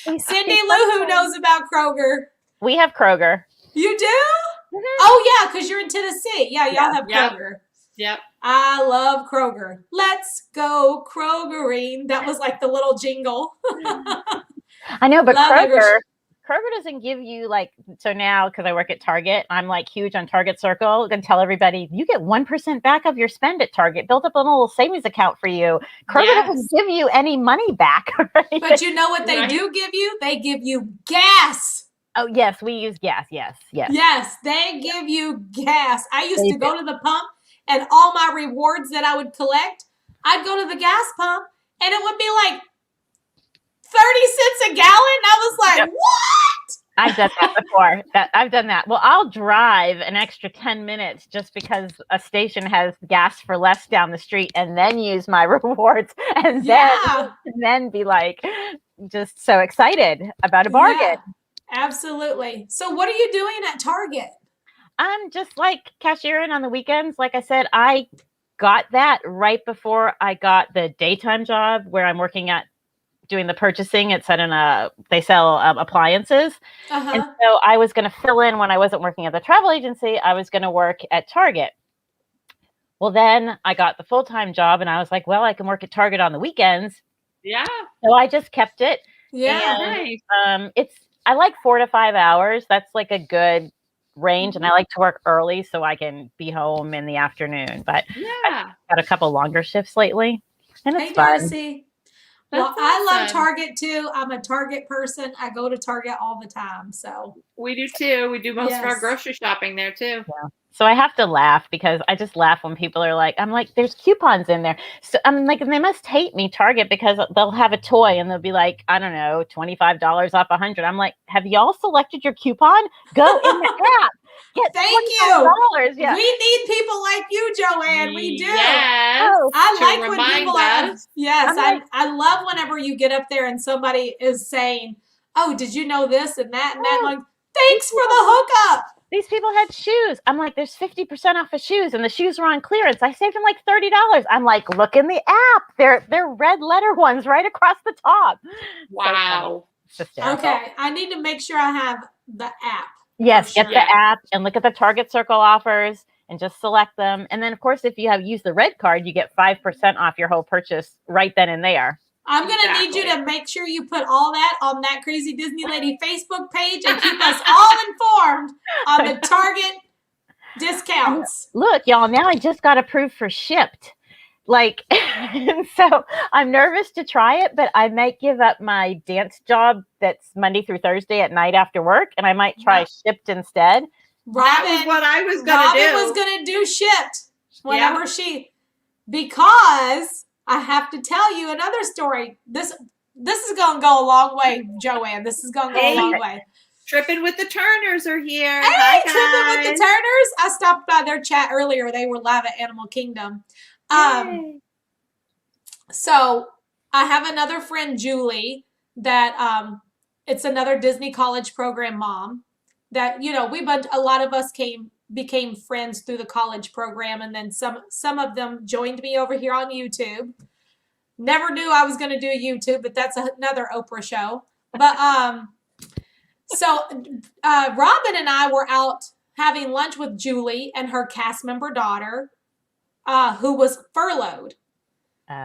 Cindy Lou Who knows about Kroger. We have Kroger. You do? Mm-hmm. Oh, yeah, because you're in Tennessee. Yeah, y'all have Kroger. Yep. I love Kroger. Let's go Krogering. That was like the little jingle. I know, but Kroger doesn't give you so now because I work at Target, I'm huge on Target Circle and tell everybody you get 1% back of your spend at Target. Build up a little savings account for you. Kroger doesn't give you any money back. Right? But you know what they do give you? They give you gas. Oh, yes, we use gas. Yes. Yes, they give you gas. I used to go to the pump, and all my rewards that I would collect, I'd go to the gas pump, and it would be 30 cents a gallon. I was like, what? I've done that before. I've done that. Well, I'll drive an extra 10 minutes just because a station has gas for less down the street and then use my rewards and then be just so excited about a bargain. Yeah, absolutely. So what are you doing at Target? I'm just cashiering on the weekends. Like I said, I got that right before I got the daytime job where I'm working at doing the purchasing. It's they sell appliances. And so I was going to fill in when I wasn't working at the travel agency. I was going to work at Target. Well, then I got the full-time job and I was like, well, I can work at Target on the weekends. Yeah. So I just kept it. Yeah. And, I like 4 to 5 hours. That's like a good range. And I like to work early so I can be home in the afternoon. But I've got a couple longer shifts lately. And it's fun. Darcy. Well, I love Target too. I'm a Target person. I go to Target all the time. So we do too. We do most of our grocery shopping there too. Yeah. So I have to laugh because I just laugh when people are like, I'm like, there's coupons in there. So I'm like, they must hate me, Target, because they'll have a toy and they'll be like, I don't know, $25 off 100. I'm like, have y'all selected your coupon? Go in the app. Get Thank you. Yeah. We need people like you, Joanne. We do. Yes. I like when people are. Yes, I love whenever you get up there and somebody is saying, "Oh, did you know this and that and that?" I'm like, thanks for the hookup. These people had shoes. I'm like, there's 50% off of shoes, and the shoes were on clearance. I saved them like $30. I'm like, look in the app. They're red letter ones right across the top. Wow. So okay, I need to make sure I have the app. Yes, get the app and look at the Target Circle offers and just select them. And then, of course, if you have used the red card, you get 5% off your whole purchase right then and there. I'm going to need you to make sure you put all that on that Crazy Disney Lady Facebook page and keep us all informed on the Target discounts. Look, y'all, now I just got approved for Shipped. Like, so I'm nervous to try it, but I might give up my dance job that's Monday through Thursday at night after work, and I might try Shipped instead. That was what I was going to do. Robin was going to do Shipped whenever because I have to tell you another story. This is going to go a long way, Joanne. This is going to go a long way. Tripping with the Turners are here. Hey, hi, Tripping with the Turners. I stopped by their chat earlier. They were live at Animal Kingdom. So I have another friend, Julie, that it's another Disney College Program mom that, you know, a lot of us became friends through the college program. And then some of them joined me over here on YouTube. Never knew I was going to do YouTube, but that's another Oprah show. But so Robin and I were out having lunch with Julie and her cast member daughter, who was furloughed,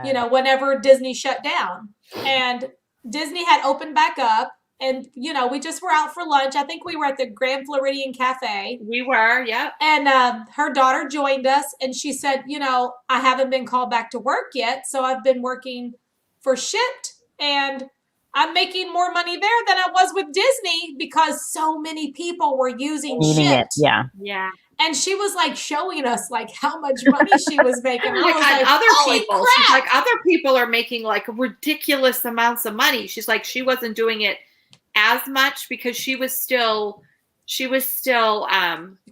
you know, whenever Disney shut down. And Disney had opened back up. And, you know, we just were out for lunch. I think we were at the Grand Floridian Cafe. We were, yeah. And her daughter joined us. And she said, you know, I haven't been called back to work yet. So I've been working for Shipped. And I'm making more money there than I was with Disney because so many people were using Shipped. Yeah. Yeah. And she was like showing us like how much money she was making. I was like, other holy people. crap. She's like, other people are making like ridiculous amounts of money. She's like, she wasn't doing it as much because she was still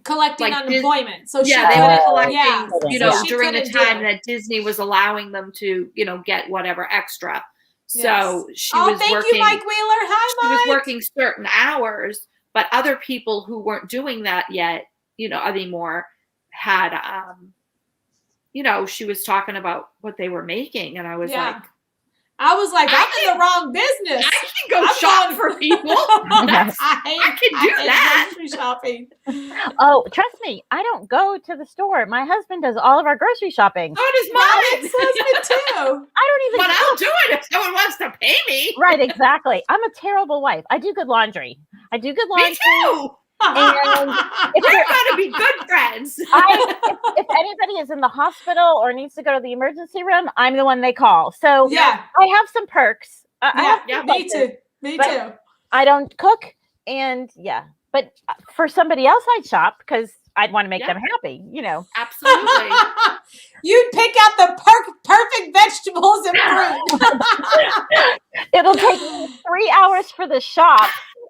collecting unemployment. So they were collecting, you know, so during the time that Disney was allowing them to, you know, get whatever extra. So she was thank working. You, Mike Wheeler. Hi, Mike. She was working certain hours, but other people who weren't doing that yet, you know, anymore had, you know, she was talking about what they were making, and I was like, I'm in the wrong business. I can go shop for people. I can do that. Grocery shopping. Oh, trust me, I don't go to the store. My husband does all of our grocery shopping. So does mine. Husband too. I don't even. But I'll do it if someone wants to pay me. Right, exactly. I'm a terrible wife. I do good laundry. Me too. And we're going to be good friends. If anybody is in the hospital or needs to go to the emergency room, I'm the one they call. So I have some perks. Me too. Me too. I don't cook, and but for somebody else, I'd shop because I'd want to make them happy. You know, absolutely. You'd pick out the perfect vegetables and fruit. It'll take me 3 hours for the shop.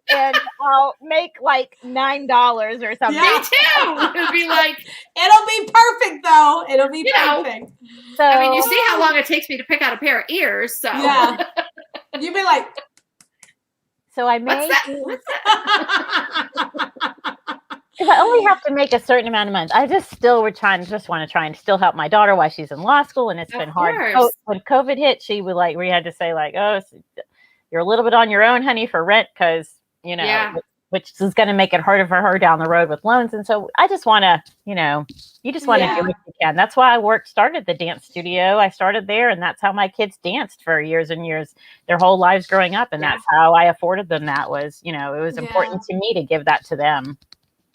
And I'll make like $9 or something. Me too. It'll be like, it'll be perfect though. It'll be perfect. So I mean, you see how long it takes me to pick out a pair of ears. So you'd be like, so I may. What's that? Because I only have to make a certain amount of money. I just want to try and still help my daughter while she's in law school, and it's been hard. When COVID hit, she would we had to say like, oh. you're a little bit on your own, honey, for rent because, you know, which is going to make it harder for her down the road with loans. And so I just want to, you know, you just want to do what you can. That's why I started the dance studio. I started there, and that's how my kids danced for years and years, their whole lives growing up. And that's how I afforded them. That was, you know, it was important to me to give that to them.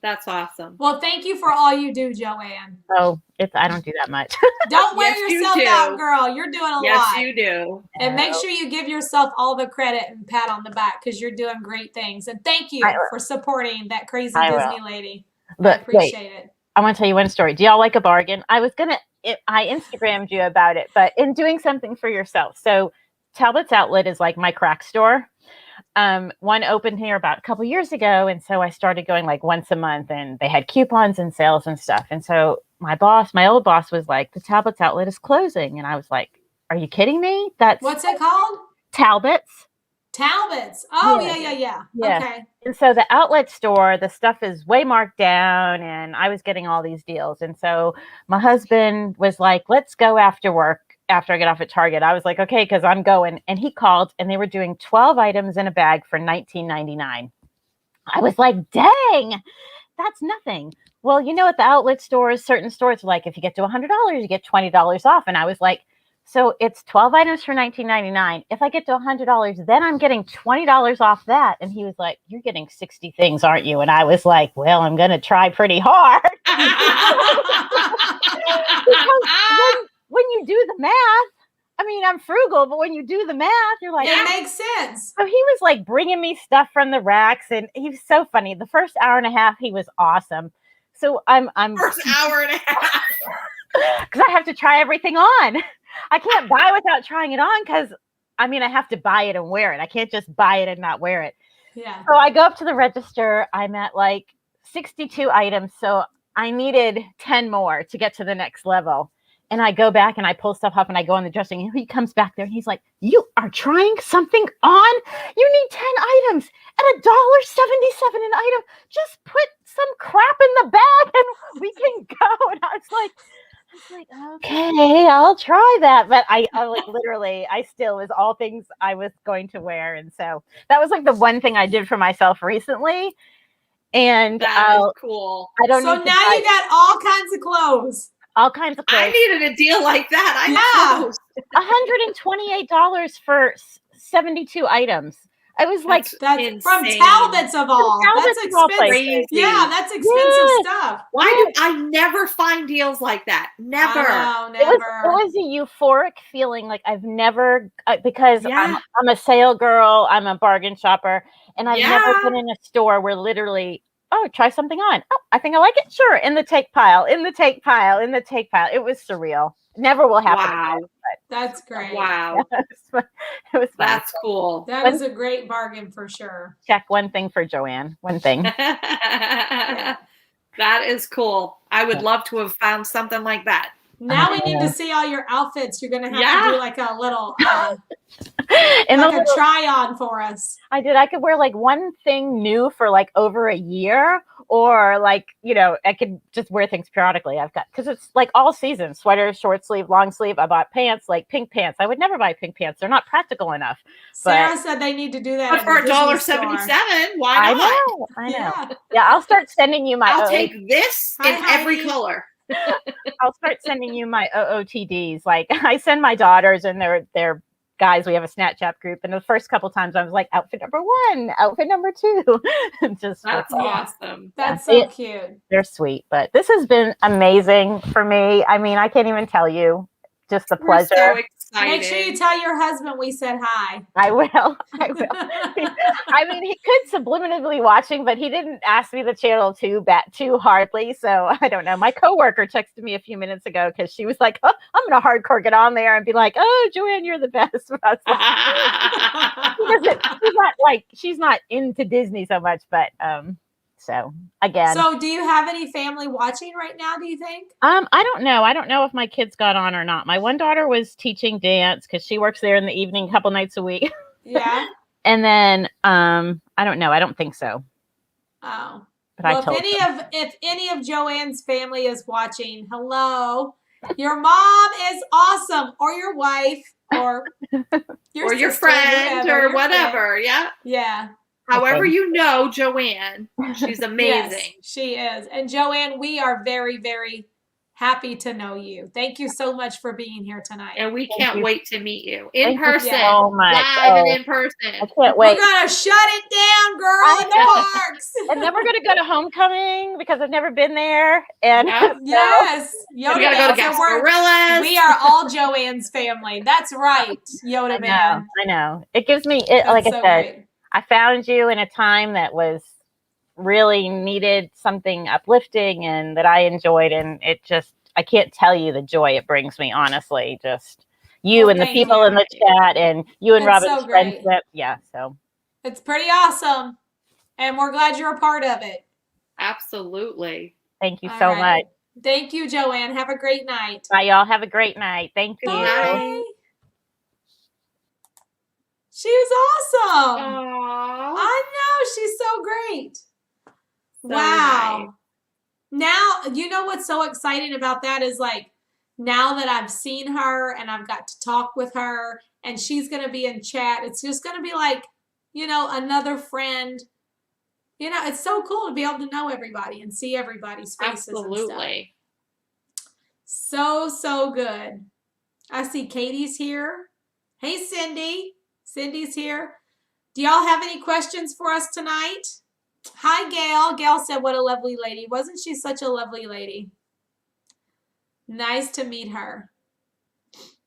That's awesome. Well, thank you for all you do, Joanne. Oh, I don't do that much. Don't wear yourself out, girl. You're doing a lot. Yes, you do. And make sure you give yourself all the credit and pat on the back because you're doing great things. And thank you for supporting that crazy Disney lady. I appreciate it. I want to tell you one story. Do y'all like a bargain? I Instagrammed you about it, but in doing something for yourself. So Talbot's Outlet is like my crack store. One opened here about a couple years ago. And so I started going like once a month, and they had coupons and sales and stuff. And so my old boss was like, the Talbot's Outlet is closing. And I was like, are you kidding me? What's it called? Talbot's. Oh, yeah. Okay. And so the outlet store, the stuff is way marked down, and I was getting all these deals. And so my husband was like, let's go after work. After I get off at Target, I was like, okay, because I'm going. And he called, and they were doing 12 items in a bag for $19.99. I was like, dang, that's nothing. Well, you know, at the outlet stores, certain stores are like, if you get to $100, you get $20 off. And I was like, so it's 12 items for $19.99. If I get to $100, then I'm getting $20 off that. And he was like, you're getting 60 things, aren't you? And I was like, well, I'm going to try pretty hard. Because when you do the math, I mean, I'm frugal, but when you do the math, you're like, it makes sense. So he was like bringing me stuff from the racks, and he was so funny. The first hour and a half, he was awesome. So I'm first hour and a half because I have to try everything on. I can't buy without trying it on because I mean, I have to buy it and wear it. I can't just buy it and not wear it. Yeah. So I go up to the register. I'm at like 62 items. So I needed 10 more to get to the next level. And I go back and I pull stuff up and I go in the dressing room. He comes back there and he's like, you are trying something on? You need 10 items at $1.77 an item. Just put some crap in the bag and we can go. And I was like, okay, I'll try that. But I like literally, I still was all things I was going to wear. And so that was like the one thing I did for myself recently. And that is cool. I don't know. So now you got all kinds of clothes. All kinds of clothes. I needed a deal like that. $128 for 72 items. I was like, that's from Talbot's of all. That's expensive. Yeah, that's expensive stuff. Why do I never find deals like that? Never. Never. It was a euphoric feeling. Like I've never, because I'm a sale girl. I'm a bargain shopper. And I've never been in a store where literally, oh, try something on. Oh, I think I like it. Sure. In the take pile, in the take pile, in the take pile. It was surreal. Never will happen. Wow. Again, that's great. Wow. It was fun. That's cool. That was a great bargain for sure. Check one thing for Joanne. One thing. That is cool. I would love to have found something like that. Now we need to see all your outfits. You're going to have to do like a little, a try-on for us. I did. I could wear like one thing new for like over a year, or like, you know, I could just wear things periodically. Because it's like all season, sweaters, short sleeve, long sleeve. I bought pants, like pink pants. I would never buy pink pants. They're not practical enough. Sarah said they need to do that. But for $1.77, why not? I know. Yeah, I'll start sending you my. I'll take this in every color. I'll start sending you my OOTDs. Like I send my daughters and they're guys. We have a Snapchat group, and the first couple times I was like, outfit number 1, outfit number 2. That's awesome. That's so cute. They're sweet, but this has been amazing for me. I mean, I can't even tell you just the pleasure. So excited. Make sure you tell your husband we said hi. I will. I mean, he could subliminally watching, but he didn't ask me the channel too hardly. So I don't know. My coworker texted me a few minutes ago because she was like, "Oh, I'm gonna hardcore get on there and be like, oh, Joanne, you're the best." But I was like, she's not into Disney so much, but so again. So do you have any family watching right now, do you think? I don't know. I don't know if my kids got on or not. My one daughter was teaching dance because she works there in the evening a couple nights a week. Yeah. And then I don't know. I don't think so. Oh. But well, if any of Joanne's family is watching, hello. Your mom is awesome, or your wife, or your sister, friend whoever, or your whatever. friend. Yeah. Yeah. However you know Joanne, she's amazing. Yes, she is. And Joanne, we are very, very happy to know you. Thank you so much for being here tonight. And we can't wait to meet you in Thank person. You so much. Live and in person. I can't wait. We're going to shut it down, girl, in the parks. And then we're going to go to homecoming because I've never been there. And yes. Yoda we got to go to Gasparillas. We are all Joanne's family. That's right, Yoda Man. I know. It gives me, like I said, great. I found you in a time that was really needed something uplifting and that I enjoyed. And it just, I can't tell you the joy it brings me, honestly. Just you and the people in the chat and you and Robin's friendship. Yeah. So it's pretty awesome. And we're glad you're a part of it. Absolutely. Thank you so much. Thank you, Joanne. Have a great night. Bye, y'all. Have a great night. Thank you. Bye. She was awesome. Aww. I know. She's so great. So wow. Nice. Now, you know what's so exciting about that is like, now that I've seen her and I've got to talk with her and she's going to be in chat, it's just going to be like, you know, another friend. You know, it's so cool to be able to know everybody and see everybody's faces. Absolutely. And stuff. So good. I see Katie's here. Hey, Cindy. Cindy's here. Do y'all have any questions for us tonight? Hi, Gail. Gail said, what a lovely lady. Wasn't she such a lovely lady? Nice to meet her.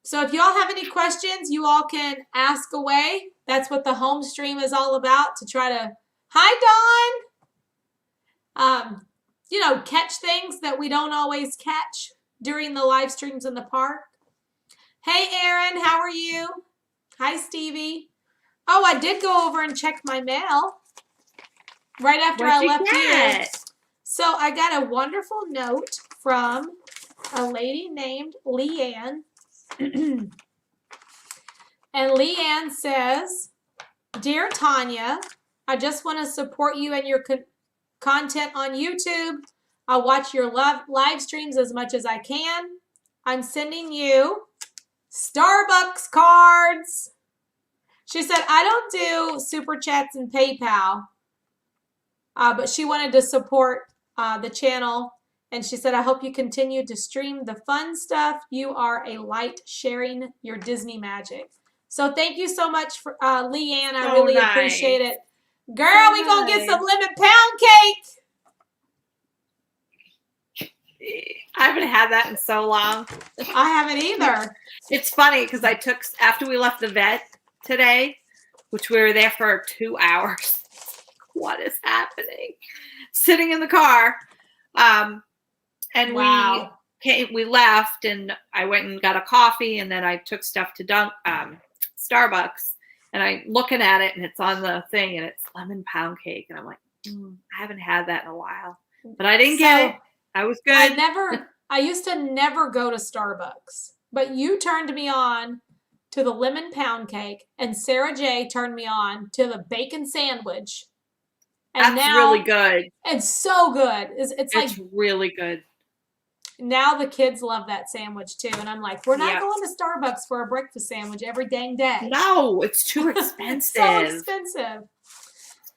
So if y'all have any questions, you all can ask away. That's what the home stream is all about, to try to, hi, Dawn. You know, catch things that we don't always catch during the live streams in the park. Hey, Erin, how are you? Hi, Stevie. Oh, I did go over and check my mail right after I left here. So I got a wonderful note from a lady named Leanne. And Leanne says, Dear Tanya, I just want to support you and your content on YouTube. I'll watch your live streams as much as I can. I'm sending you Starbucks cards. She said, I don't do Super Chats and PayPal, but she wanted to support the channel. And she said, I hope you continue to stream the fun stuff. You are a light sharing your Disney magic. So thank you so much, for Leanne. I really appreciate it. Girl, we going to get some lemon pound cake. I haven't had that in so long. I haven't either. It's funny because I took, after we left the vet today, which we were there for 2 hours. What is happening? Sitting in the car. And we left and I went and got a coffee and then I took stuff to Starbucks and I'm looking at it and it's on the thing and it's lemon pound cake. And I'm like, I haven't had that in a while, but I didn't get it. I was good. I used to never go to Starbucks, but you turned me on to the lemon pound cake and Sarah J turned me on to the bacon sandwich. And that's really good. It's so good. It's like really good. Now the kids love that sandwich too. And I'm like, we're not going to Starbucks for a breakfast sandwich every dang day. No, it's too expensive. So expensive.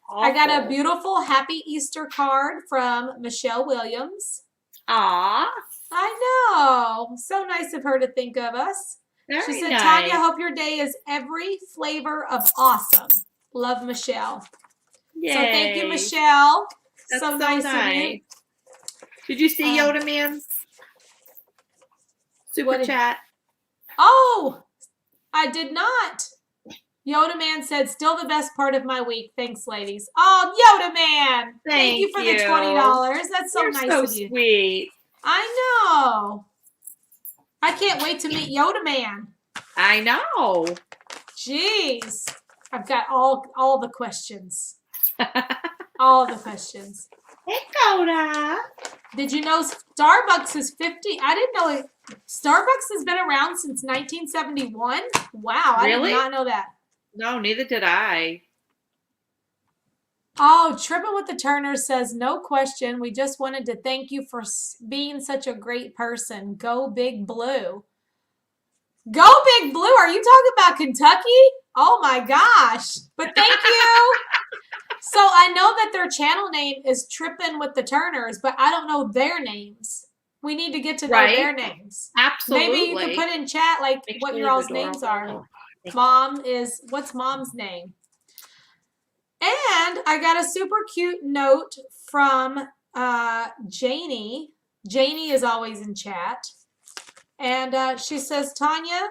Awful. I got a beautiful Happy Easter card from Michelle Williams. Aw. I know. So nice of her to think of us. She said, Tanya, hope your day is every flavor of awesome. Love, Michelle. Yay. So thank you, Michelle. That's so nice of you. Did you see Yoda Man's super chat? Oh, I did not. Yoda Man said, still the best part of my week. Thanks, ladies. Oh, Yoda Man. Thank you for the $20. That's so nice of you. Sweet. I know. I can't wait to meet Yoda Man. I know. Jeez. I've got all the questions. All the questions. Hey, Coda. Did you know Starbucks is 50? I didn't know it. Starbucks has been around since 1971. Wow, really? I did not know that. No, neither did I. Oh, Tripping with the Turners says, no question. We just wanted to thank you for being such a great person. Go Big Blue. Go Big Blue. Are you talking about Kentucky? Oh my gosh. But thank you. So I know that their channel name is Trippin' with the Turners, but I don't know their names. We need to get to know their names. Absolutely. Maybe you could put in chat like what your all's names are. What's mom's name? And I got a super cute note from Janie. Janie is always in chat. And she says, Tanya,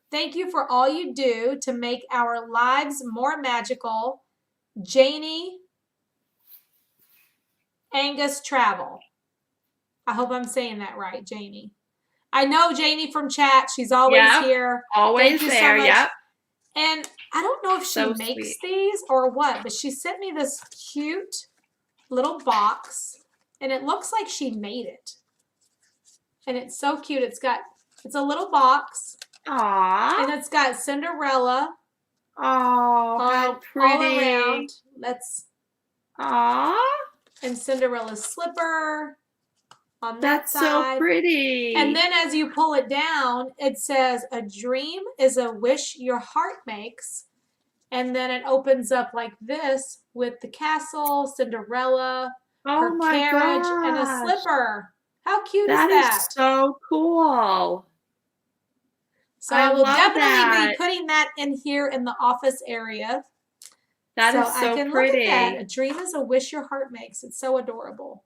thank you for all you do to make our lives more magical. Janie Angus Travel. I hope I'm saying that right, Janie. I know Janie from chat. She's always here. Always Thank you there, so much. yep. And I don't know if she makes these or what, but she sent me this cute little box, and it looks like she made it. And it's so cute. It's a little box. Aww. And it's got Cinderella. Oh, how pretty. All around. Aww. And Cinderella's slipper on that That's side. so pretty. And then as you pull it down, it says, a dream is a wish your heart makes. And then it opens up like this with the castle, Cinderella, her carriage, and a slipper. How cute is that? That is so cool. So I will definitely be putting that in here in the office area. That is so I can pretty. Look at that. A dream is a wish your heart makes. It's so adorable.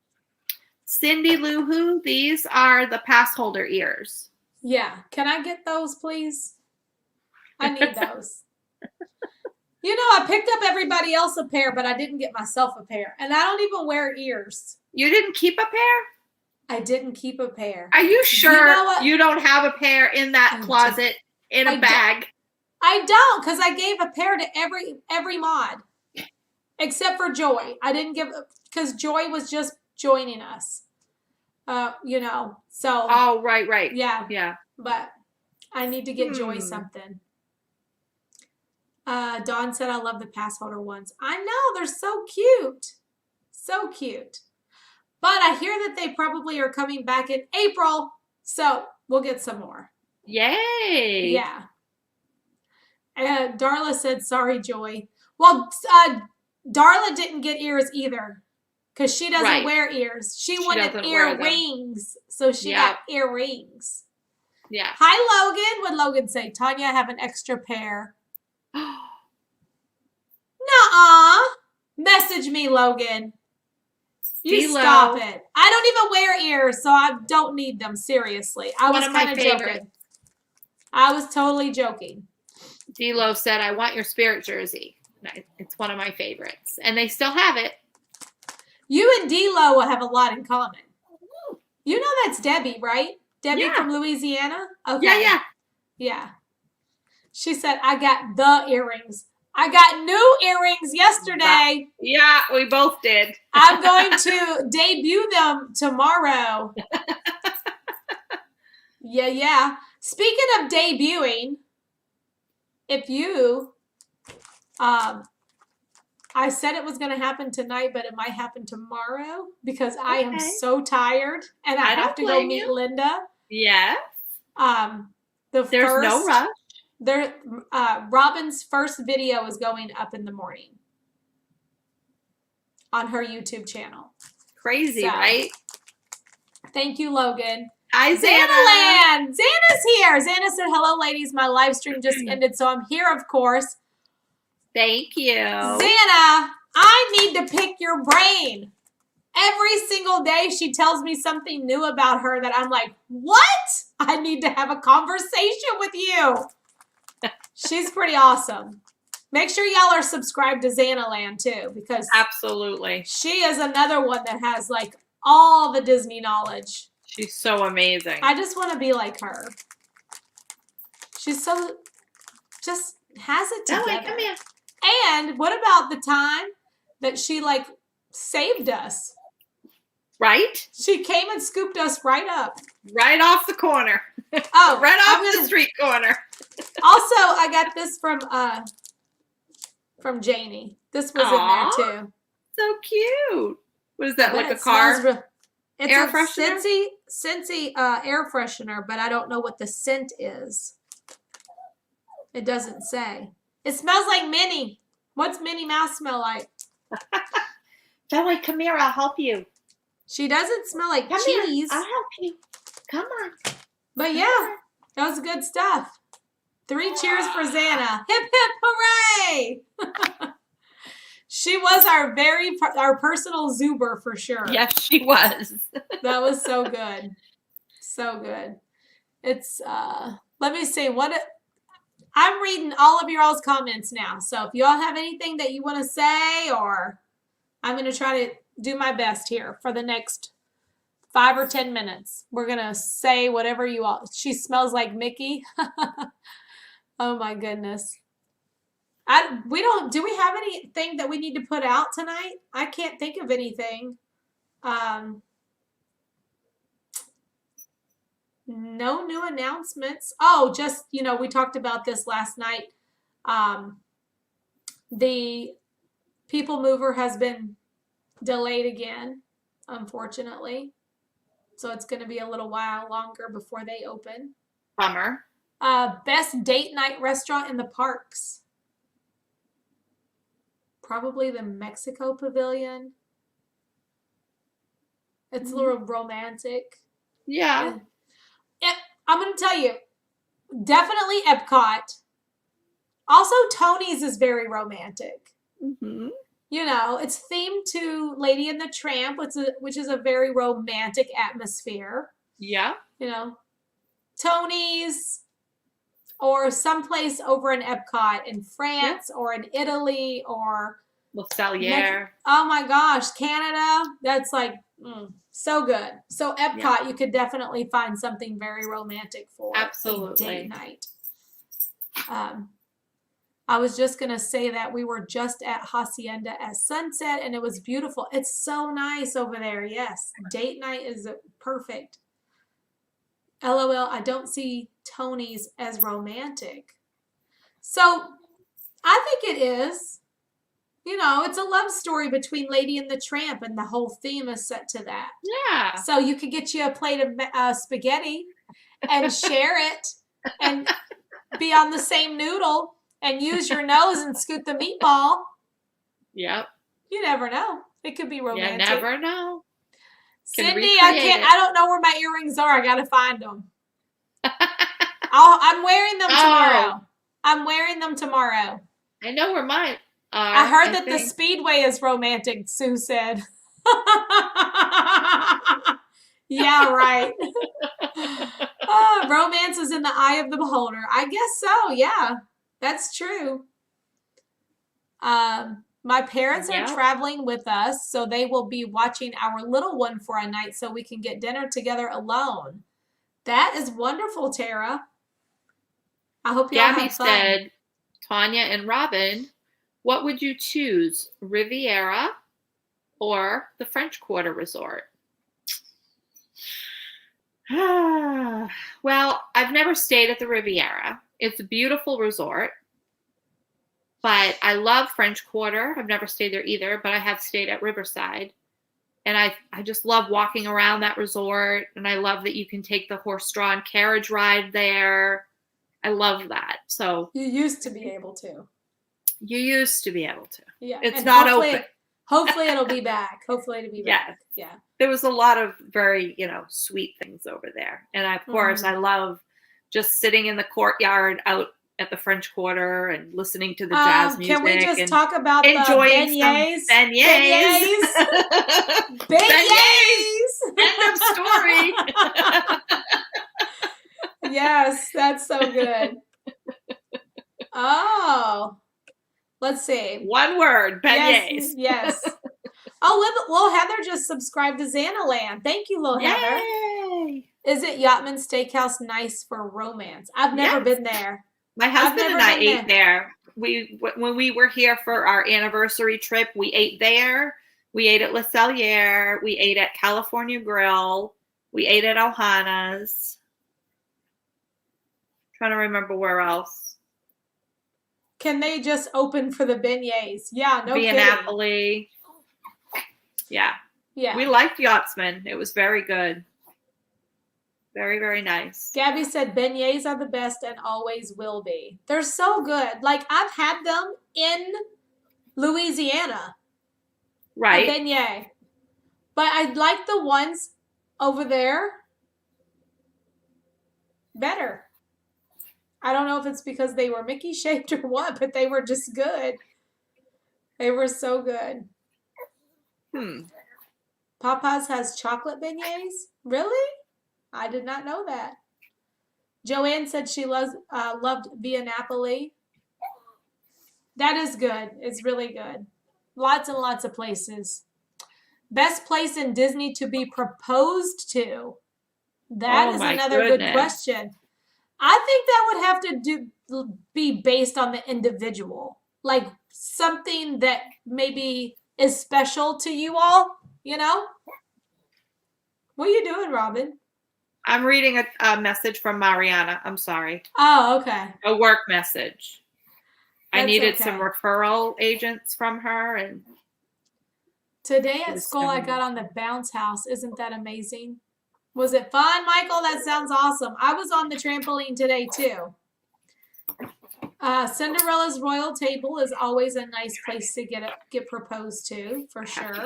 Cindy Lou Who, these are the Passholder ears. Yeah. Can I get those, please? I need those. You know, I picked up everybody else a pair, but I didn't get myself a pair. And I don't even wear ears. You didn't keep a pair? I didn't keep a pair. Are you sure you don't have a pair in that closet in a bag? I don't, because I gave a pair to every mod. Except for Joy. I didn't give, because Joy was just joining us. You know, so. Oh, right. Yeah. Yeah. But I need to get Joy something. Dawn said, I love the Passholder ones. I know, they're so cute. So cute. But I hear that they probably are coming back in April. So we'll get some more. Yay. Yeah. And Darla said, sorry, Joy. Well, Darla didn't get ears either. Because she doesn't wear ears. She wanted earrings. So she got earrings. Yeah. Hi, Logan. What'd Logan say? Tanya, I have an extra pair. Nuh-uh. Message me, Logan. You stop it. I don't even wear ears, so I don't need them. Seriously. I was kind of joking. I was totally joking. D-Lo said, I want your Spirit jersey. It's one of my favorites. And they still have it. You and D-Lo have a lot in common. You know that's Debbie, right? Debbie from Louisiana? Okay. Yeah. She said, I got the earrings. I got new earrings yesterday. Yeah, we both did. I'm going to debut them tomorrow. Yeah. Speaking of debuting, if you, I said it was going to happen tonight, but it might happen tomorrow because I am so tired and I have to go meet Linda. Yes. There's no rush. Robin's first video is going up in the morning on her YouTube channel. Crazy, right? Thank you, Logan. Hi, Xanaland. Xana's here. Xana said, hello, ladies. My live stream just ended, so I'm here, of course. Thank you. Xana, I need to pick your brain. Every single day she tells me something new about her that I'm like, what? I need to have a conversation with you. She's pretty awesome. Make sure y'all are subscribed to Xanaland too, because absolutely, she is another one that has like all the Disney knowledge. She's so amazing. I just want to be like her. She's so just has it together. Ellie, come here. And what about the time that she like saved us? Right? She came and scooped us right up. Right off the corner. Oh, right off the street corner. Also, I got this from Janie. This was in there too. So cute. What is that, like a car? It's air a freshener? Scentsy air freshener, but I don't know what the scent is. It doesn't say. It smells like Minnie. What's Minnie Mouse smell like? Joey, come here. I'll help you. She doesn't smell like Come cheese. here. I'll help you. Come on. But yeah, that was good stuff. 3 cheers for Xana. Hip, hip, hooray! She was our personal Zuber for sure. Yes, she was. That was so good. So good. It's, let me see, I'm reading all of your all's comments now. So if you all have anything that you want to say, or I'm going to try to do my best here for the next 5 or 10 minutes. We're going to say whatever you all, she smells like Mickey. Oh my goodness. Do we have anything that we need to put out tonight? I can't think of anything. No new announcements. Oh, just, we talked about this last night. The People Mover has been delayed again, unfortunately. So it's going to be a little while longer before they open. Bummer. Best date night restaurant in the parks. Probably the Mexico Pavilion. It's a little romantic. Yeah. I'm going to tell you, definitely Epcot. Also, Tony's is very romantic. Mm-hmm. It's themed to Lady and the Tramp, which is a very romantic atmosphere. Yeah. Tony's, or someplace over in Epcot in France, or in Italy, or Le Cellier. Oh my gosh, Canada. That's like so good. So Epcot, you could definitely find something very romantic for a date night. I was just going to say that we were just at Hacienda at sunset, and it was beautiful. It's so nice over there. Yes, date night is perfect. LOL, I don't see Tony's as romantic. So I think it is. It's a love story between Lady and the Tramp, and the whole theme is set to that. Yeah. So you could get you a plate of spaghetti and share it and be on the same noodle and use your nose and scoot the meatball. Yep. You never know. It could be romantic. You never know. Cindy, I don't know where my earrings are. I got to find them. I'm wearing them tomorrow. I'm wearing them tomorrow. I know where mine are. I heard that the Speedway is romantic, Sue said. Yeah, right. Romance is in the eye of the beholder. I guess so, yeah. That's true. My parents are traveling with us, so they will be watching our little one for a night so we can get dinner together alone. That is wonderful, Tara. I hope you all have fun. Gabby said, Tanya and Robin, what would you choose, Riviera or the French Quarter Resort? Well, I've never stayed at the Riviera. It's a beautiful resort, but I love French Quarter. I've never stayed there either, but I have stayed at Riverside. And I just love walking around that resort, and I love that you can take the horse-drawn carriage ride there. I love that. So you used to be able to. You used to be able to. Yeah. It's not open. Hopefully it'll be back. Hopefully it'll be back. Yeah. There was a lot of very, sweet things over there. And of course, I love just sitting in the courtyard out at the French Quarter and listening to the jazz music. Can we just talk about enjoying the beignets? Beignets. Beignets. End of story. Yes, that's so good. Oh, let's see. One word, beignets. Yes. Oh, Lil Heather just subscribed to Xanaland. Thank you, Lil Heather. Yay. Is it Yachtman Steakhouse nice for romance? I've never been there. My husband and I ate there. When we were here for our anniversary trip, we ate there. We ate at Le Cellier. We ate at California Grill. We ate at Ohana's. Trying to remember where else. Can they just open for the beignets? Yeah, no kidding. Napoli. Yeah. Yeah. We liked Yachtsman. It was very good. Very, very nice. Gabby said beignets are the best and always will be. They're so good. Like, I've had them in Louisiana. Right. A beignet. But I like the ones over there better. I don't know if it's because they were Mickey shaped or what, but they were just good. They were so good. Papa's has chocolate beignets? Really? I did not know that. Joanne said she loved Via Napoli. That is good. It's really good. Lots and lots of places. Best place in Disney to be proposed to? That is another good question. I think that would have to be based on the individual. Like something that maybe is special to you all, you know? What are you doing, Robin? I'm reading a message from Mariana. I'm sorry. Oh, okay. A work message. That's I needed some referral agents from her. And today at school, I got on the bounce house. Isn't that amazing? Was it fun, Michael? That sounds awesome. I was on the trampoline today, too. Cinderella's Royal Table is always a nice place to get proposed to, for sure.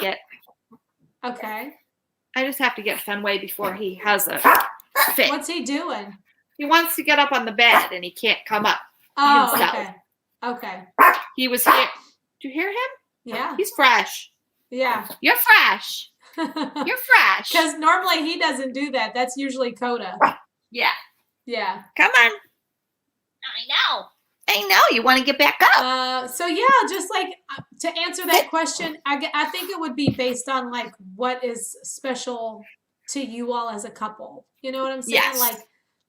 Okay. I just have to get Fenway before he has a fit. What's he doing? He wants to get up on the bed, and he can't come up himself. Okay. Okay. He was here. Do you hear him? Yeah. He's fresh. Yeah. You're fresh. You're fresh. Because normally he doesn't do that. That's usually Coda. Yeah. Yeah. Come on. I know. You want to get back up. So yeah, just like to answer that question, I think it would be based on like what is special to you all as a couple. You know what I'm saying? Yes.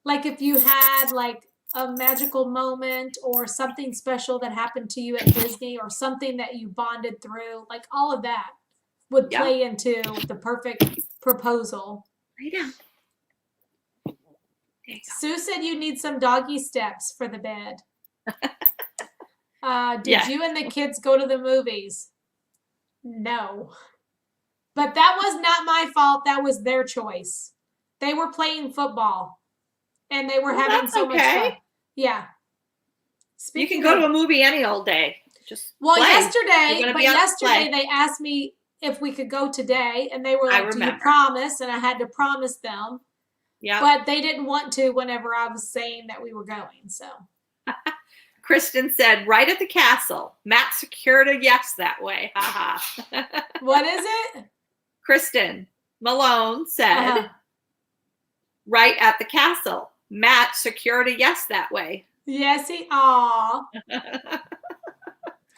Like if you had like a magical moment or something special that happened to you at Disney or something that you bonded through, like all of that would play into the perfect proposal. Right down. Sue said you need some doggy steps for the bed. Did you and the kids go to the movies? No. But that was not my fault. That was their choice. They were playing football. And they were having so much fun. Yeah. You can go to a movie any old day. Just play. Yesterday they asked me if we could go today, and they were like, "Do you promise?" And I had to promise them. Yeah. But they didn't want to whenever I was saying that we were going. So. Kristen said, "Right at the castle. Matt secured a yes that way." Haha. What is it? Kristen Malone said, "Right at the castle. Matt secured a yes that way." Yes, aw.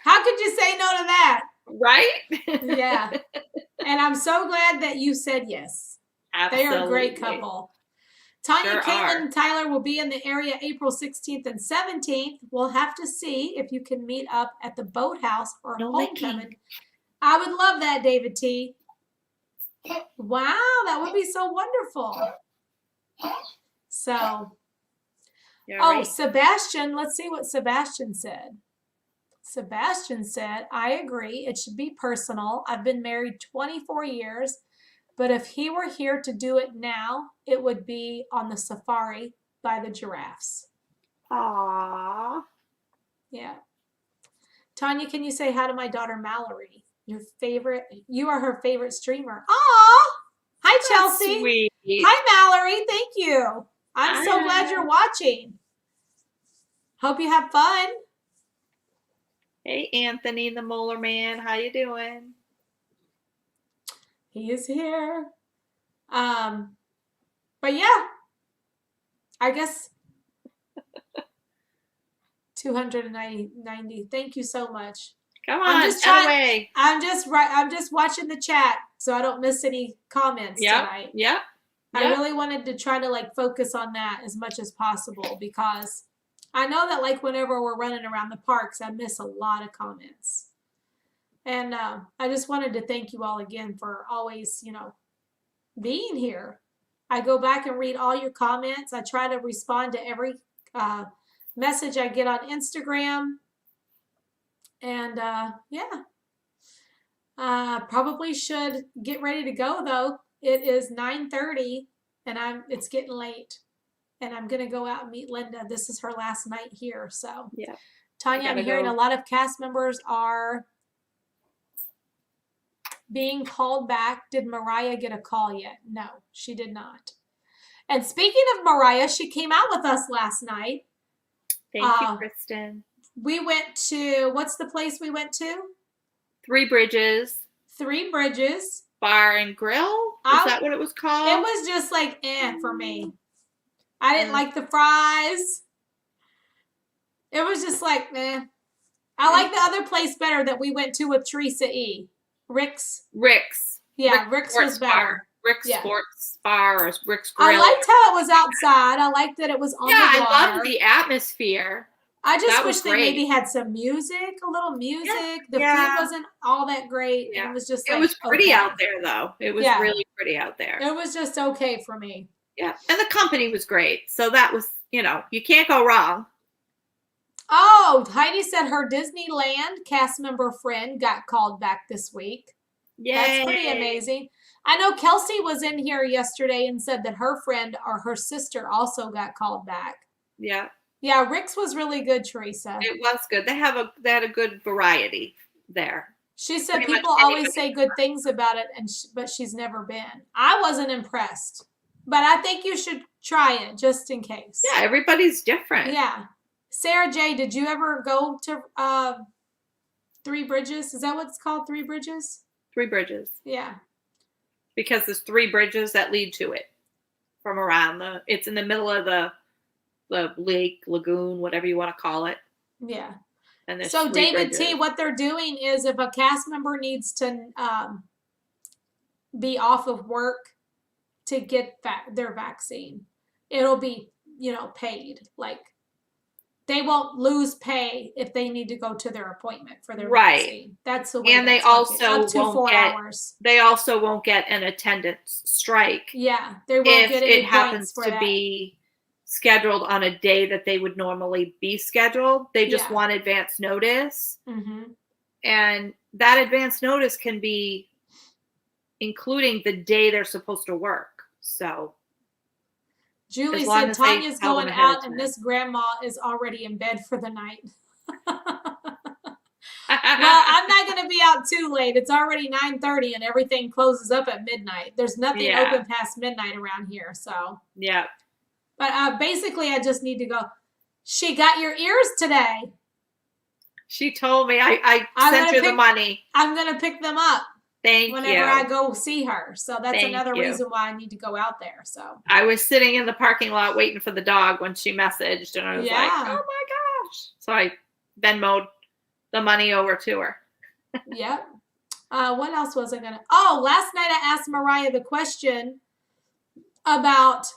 How could you say no to that? Right? Yeah. And I'm so glad that you said yes. Absolutely. They are a great couple. Tanya, Caitlin, and Tyler will be in the area April 16th and 17th. We'll have to see if you can meet up at the Boathouse for homecoming. I would love that, David T. Wow, that would be so wonderful. So, right. Sebastian, let's see what Sebastian said. Sebastian said, "I agree. It should be personal. I've been married 24 years, but if he were here to do it now, it would be on the safari by the giraffes." Aww. Yeah. Tanya, can you say hi to my daughter Mallory? You are her favorite streamer. Aw. Hi, Chelsea. Sweet. Hi, Mallory. Thank you. I'm so glad you're watching. Hope you have fun. Hey, Anthony, the Molar Man. How you doing? He is here. But yeah, I guess 290. Thank you so much. Come on, I'm just watching the chat so I don't miss any comments tonight. Yeah. I really wanted to try to like focus on that as much as possible because I know that like whenever we're running around the parks, I miss a lot of comments. And I just wanted to thank you all again for always, being here. I go back and read all your comments. I try to respond to every message I get on Instagram. And probably should get ready to go though. It is 9:30 and it's getting late, and I'm gonna go out and meet Linda. This is her last night here, so Yeah. Tanya, I'm hearing a lot of cast members are being called back. Did Mariah get a call yet? No, she did not. And speaking of Mariah, she came out with us last night. Thank you, Kristen. We went to, what's the place we went to? Three Bridges. Three Bridges. Bar and Grill? Is that what it was called? It was just like, for me. I didn't like the fries. It was just like, I like the other place better that we went to with Teresa E. Rick's. Yeah, Rick's was better. Rick's Sports Bar or Rick's Grill. I liked how it was outside. I liked that it was on the water. Yeah, I loved the atmosphere. I just wish they maybe had some music, a little music. The food wasn't all that great. Yeah. It was just it was pretty out there, though. It was really pretty out there. It was just okay for me. Yeah, and the company was great. So that was, you can't go wrong. Oh, Heidi said her Disneyland cast member friend got called back this week. Yay. That's pretty amazing. I know Kelsey was in here yesterday and said that her friend or her sister also got called back. Yeah. Yeah, Rick's was really good, Teresa. It was good. They had a good variety there. She said people always say good things about it, but she's never been. I wasn't impressed, but I think you should try it just in case. Yeah, everybody's different. Yeah. Sarah J., did you ever go to Three Bridges? Is that what it's called, Three Bridges? Three Bridges. Yeah. Because there's three bridges that lead to it from around it's in the middle of the lake, lagoon, whatever you want to call it. Yeah. And so David T., what they're doing is if a cast member needs to be off of work to get their vaccine, it'll be, paid. Like, they won't lose pay if they need to go to their appointment for their vaccine. That's the way. And they also up to 4 hours. They also won't get an attendance strike. Yeah, they won't get any it happens to be scheduled on a day that they would normally be scheduled. They just want advance notice. Mm-hmm. And that advance notice can be including the day they're supposed to work. So Julie said Tanya's going out and this grandma is already in bed for the night. Well, I'm not going to be out too late. It's already 9:30 and everything closes up at midnight. There's nothing open past midnight around here. So yeah. But basically, I just need to go. She got your ears today. She told me. I sent her the money. I'm going to pick them up. Whenever I go see her. So that's another reason why I need to go out there. So I was sitting in the parking lot waiting for the dog when she messaged, and I was like, oh my gosh. So I Venmo'd the money over to her. Yep. What else was I going to? Oh, last night I asked Mariah the question about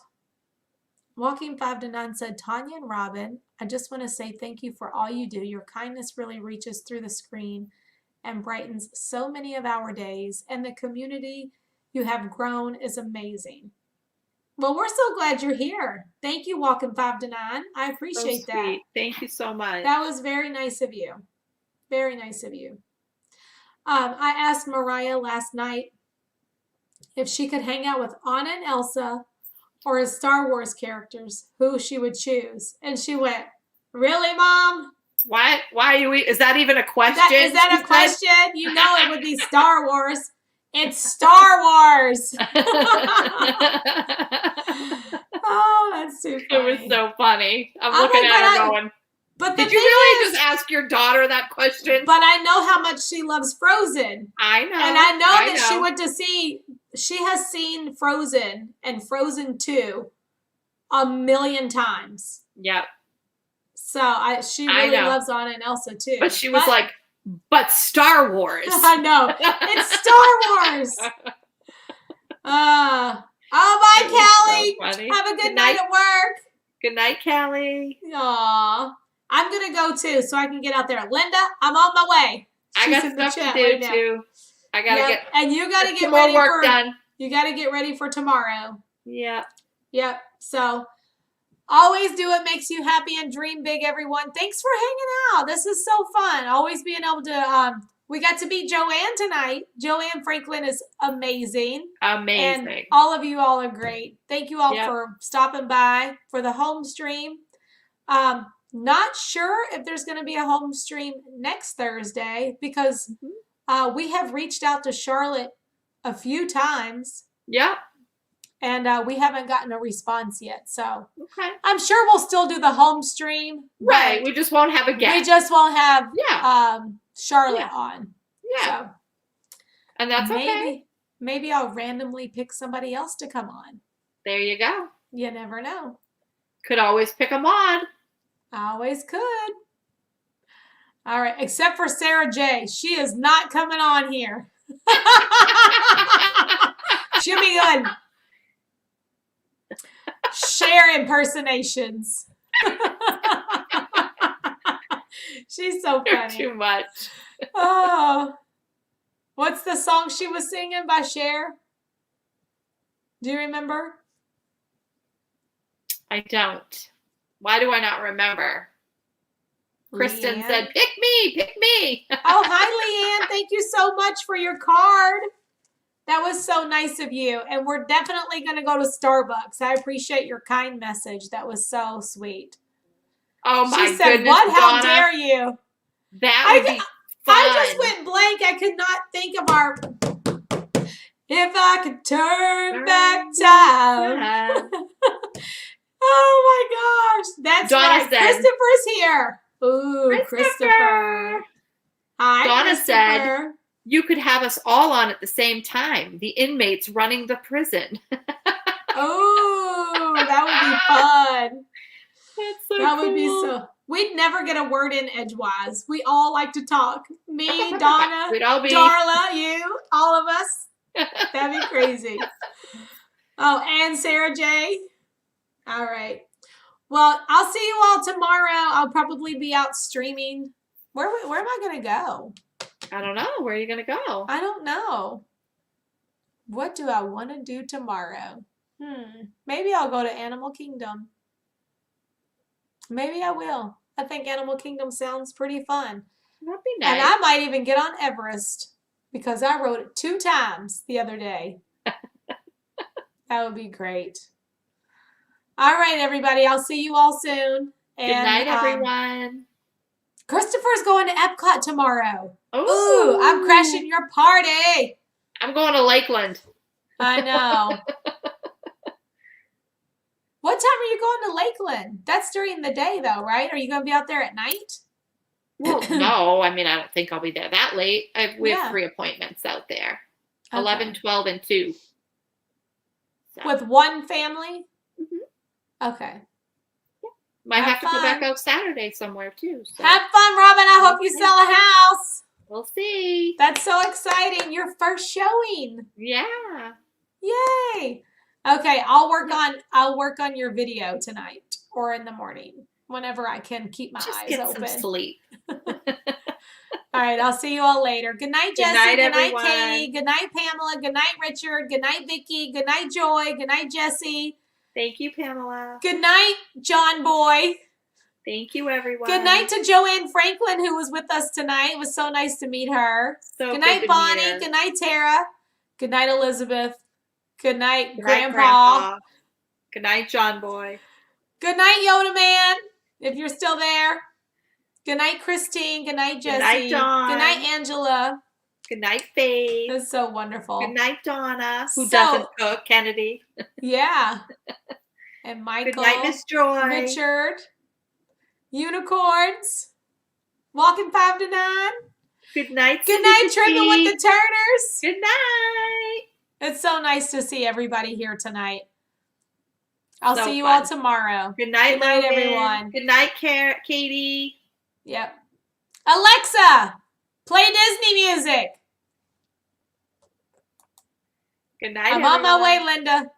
Walking 5 to 9 said, Tanya and Robin, I just want to say thank you for all you do. Your kindness really reaches through the screen and brightens so many of our days, and the community you have grown is amazing. Well, we're so glad you're here. Thank you, Walking 5 to 9. I appreciate that. Thank you so much. That was very nice of you. Very nice of you. I asked Mariah last night if she could hang out with Anna and Elsa or as Star Wars characters, who she would choose. And she went, really, Mom? Why are you? Is that even a question? Is that a question? You know it would be Star Wars. It's Star Wars. Oh, that's too funny. It was so funny. I'm looking at her going, but did you really just ask your daughter that question? But I know how much she loves Frozen. I know. And I know that she went to see, she has seen Frozen and Frozen 2 a million times. Yep. So she really loves Anna and Elsa too. But she was like, but Star Wars. I know. It's Star Wars. Bye, Callie. So have a good night at work. Good night, Callie. Aw. I'm going to go too so I can get out there. Linda, I'm on my way. I got stuff to do too. I got to get and you got to get ready work done. You got to get ready for tomorrow. Yeah. Yep. So always do what makes you happy and dream big, everyone. Thanks for hanging out. This is so fun. Always being able to we got to meet Joanne tonight. Joanne Franklin is amazing. Amazing. And all of you all are great. Thank you all Yep. for stopping by for the home stream. Not sure if there's going to be a home stream next Thursday because we have reached out to Charlotte a few times. Yep. And we haven't gotten a response yet. So Okay. I'm sure we'll still do the home stream. Right. We just won't have a guest. We just won't have Charlotte Yeah. on. Yeah. So and that's okay. Maybe I'll randomly pick somebody else to come on. There you go. You never know. Could always pick them on. I always could. All right. Except for Sarah J. She is not coming on here. She'll be good. Share impersonations. She's so funny. Too much. Oh. What's the song she was singing by Cher? Do you remember? I don't. Why do I not remember? Kristen Leanne? said, pick me. Oh, hi, Leanne. Thank you so much for your card. That was so nice of you. And we're definitely going to go to Starbucks. I appreciate your kind message. That was so sweet. Oh, my She said, goodness, what? How Donna, dare you? That would be fun. I just went blank. I could not think of our... If I could turn back time. Oh, my gosh. That's Donna right. said, Christopher's here. Ooh, Christopher. Hi, Donna said, Christopher. you could have us all on at the same time. The inmates running the prison. Oh, that would be fun. That's so That cool. would be so. We'd never get a word in edgewise. We all like to talk. Me, Donna, We'd all be... Darla, you, all of us. That'd be crazy. Oh, and Sarah J. All right. Well, I'll see you all tomorrow. I'll probably be out streaming. Where am I going to go? I don't know. Where are you going to go? I don't know. What do I want to do tomorrow? Maybe I'll go to Animal Kingdom. Maybe I will. I think Animal Kingdom sounds pretty fun. That'd be nice. And I might even get on Everest because I rode it 2 times the other day. That would be great. All right, everybody. I'll see you all soon. And, good night, everyone. Christopher's going to Epcot tomorrow. Ooh, I'm crashing your party. I'm going to Lakeland. I know. What time are you going to Lakeland? That's during the day, though, right? Are you going to be out there at night? Well, no. I mean, I don't think I'll be there that late. We have 3 appointments out there. Okay. 11, 12, and 2. So. With one family? Mm-hmm. Okay. Might have to go back out Saturday somewhere, too. So. Have fun, Robin. I hope you sell a house. We'll see. That's so exciting. Your first showing. Yeah. Yay. Okay, I'll work on your video tonight or in the morning whenever I can keep my eyes get open. some sleep. All right, I'll see you all later. Good night, Jesse. Good night, Katie. Good night, Pamela. Good night, Richard. Good night, Vicky. Good night, Joy. Good night, Jesse. Thank you, Pamela. Good night, John Boy. Thank you, everyone. Good night to Joanne Franklin, who was with us tonight. It was so nice to meet her. So good night, Bonnie. Good night, Tara. Good night, Elizabeth. Good night, Grandpa. Good night, John Boy. Good night, Yoda Man, if you're still there. Good night, Christine. Good night, Jesse. Good night, Dawn. Good night, Angela. Good night, Faith. That's so wonderful. Good night, Donna, who doesn't cook. Kennedy. Yeah. And Michael. Good night, Miss Joy. Richard. Unicorns. Walking 5 to 9. Good night, Good night, Tripping with the Turners. Good night. It's so nice to see everybody here tonight. I'll see you fun. all tomorrow. Good night, Good night, Logan. everyone. Good night, Katie. Yep. Alexa, play Disney music. Good night, I'm on my way, Linda.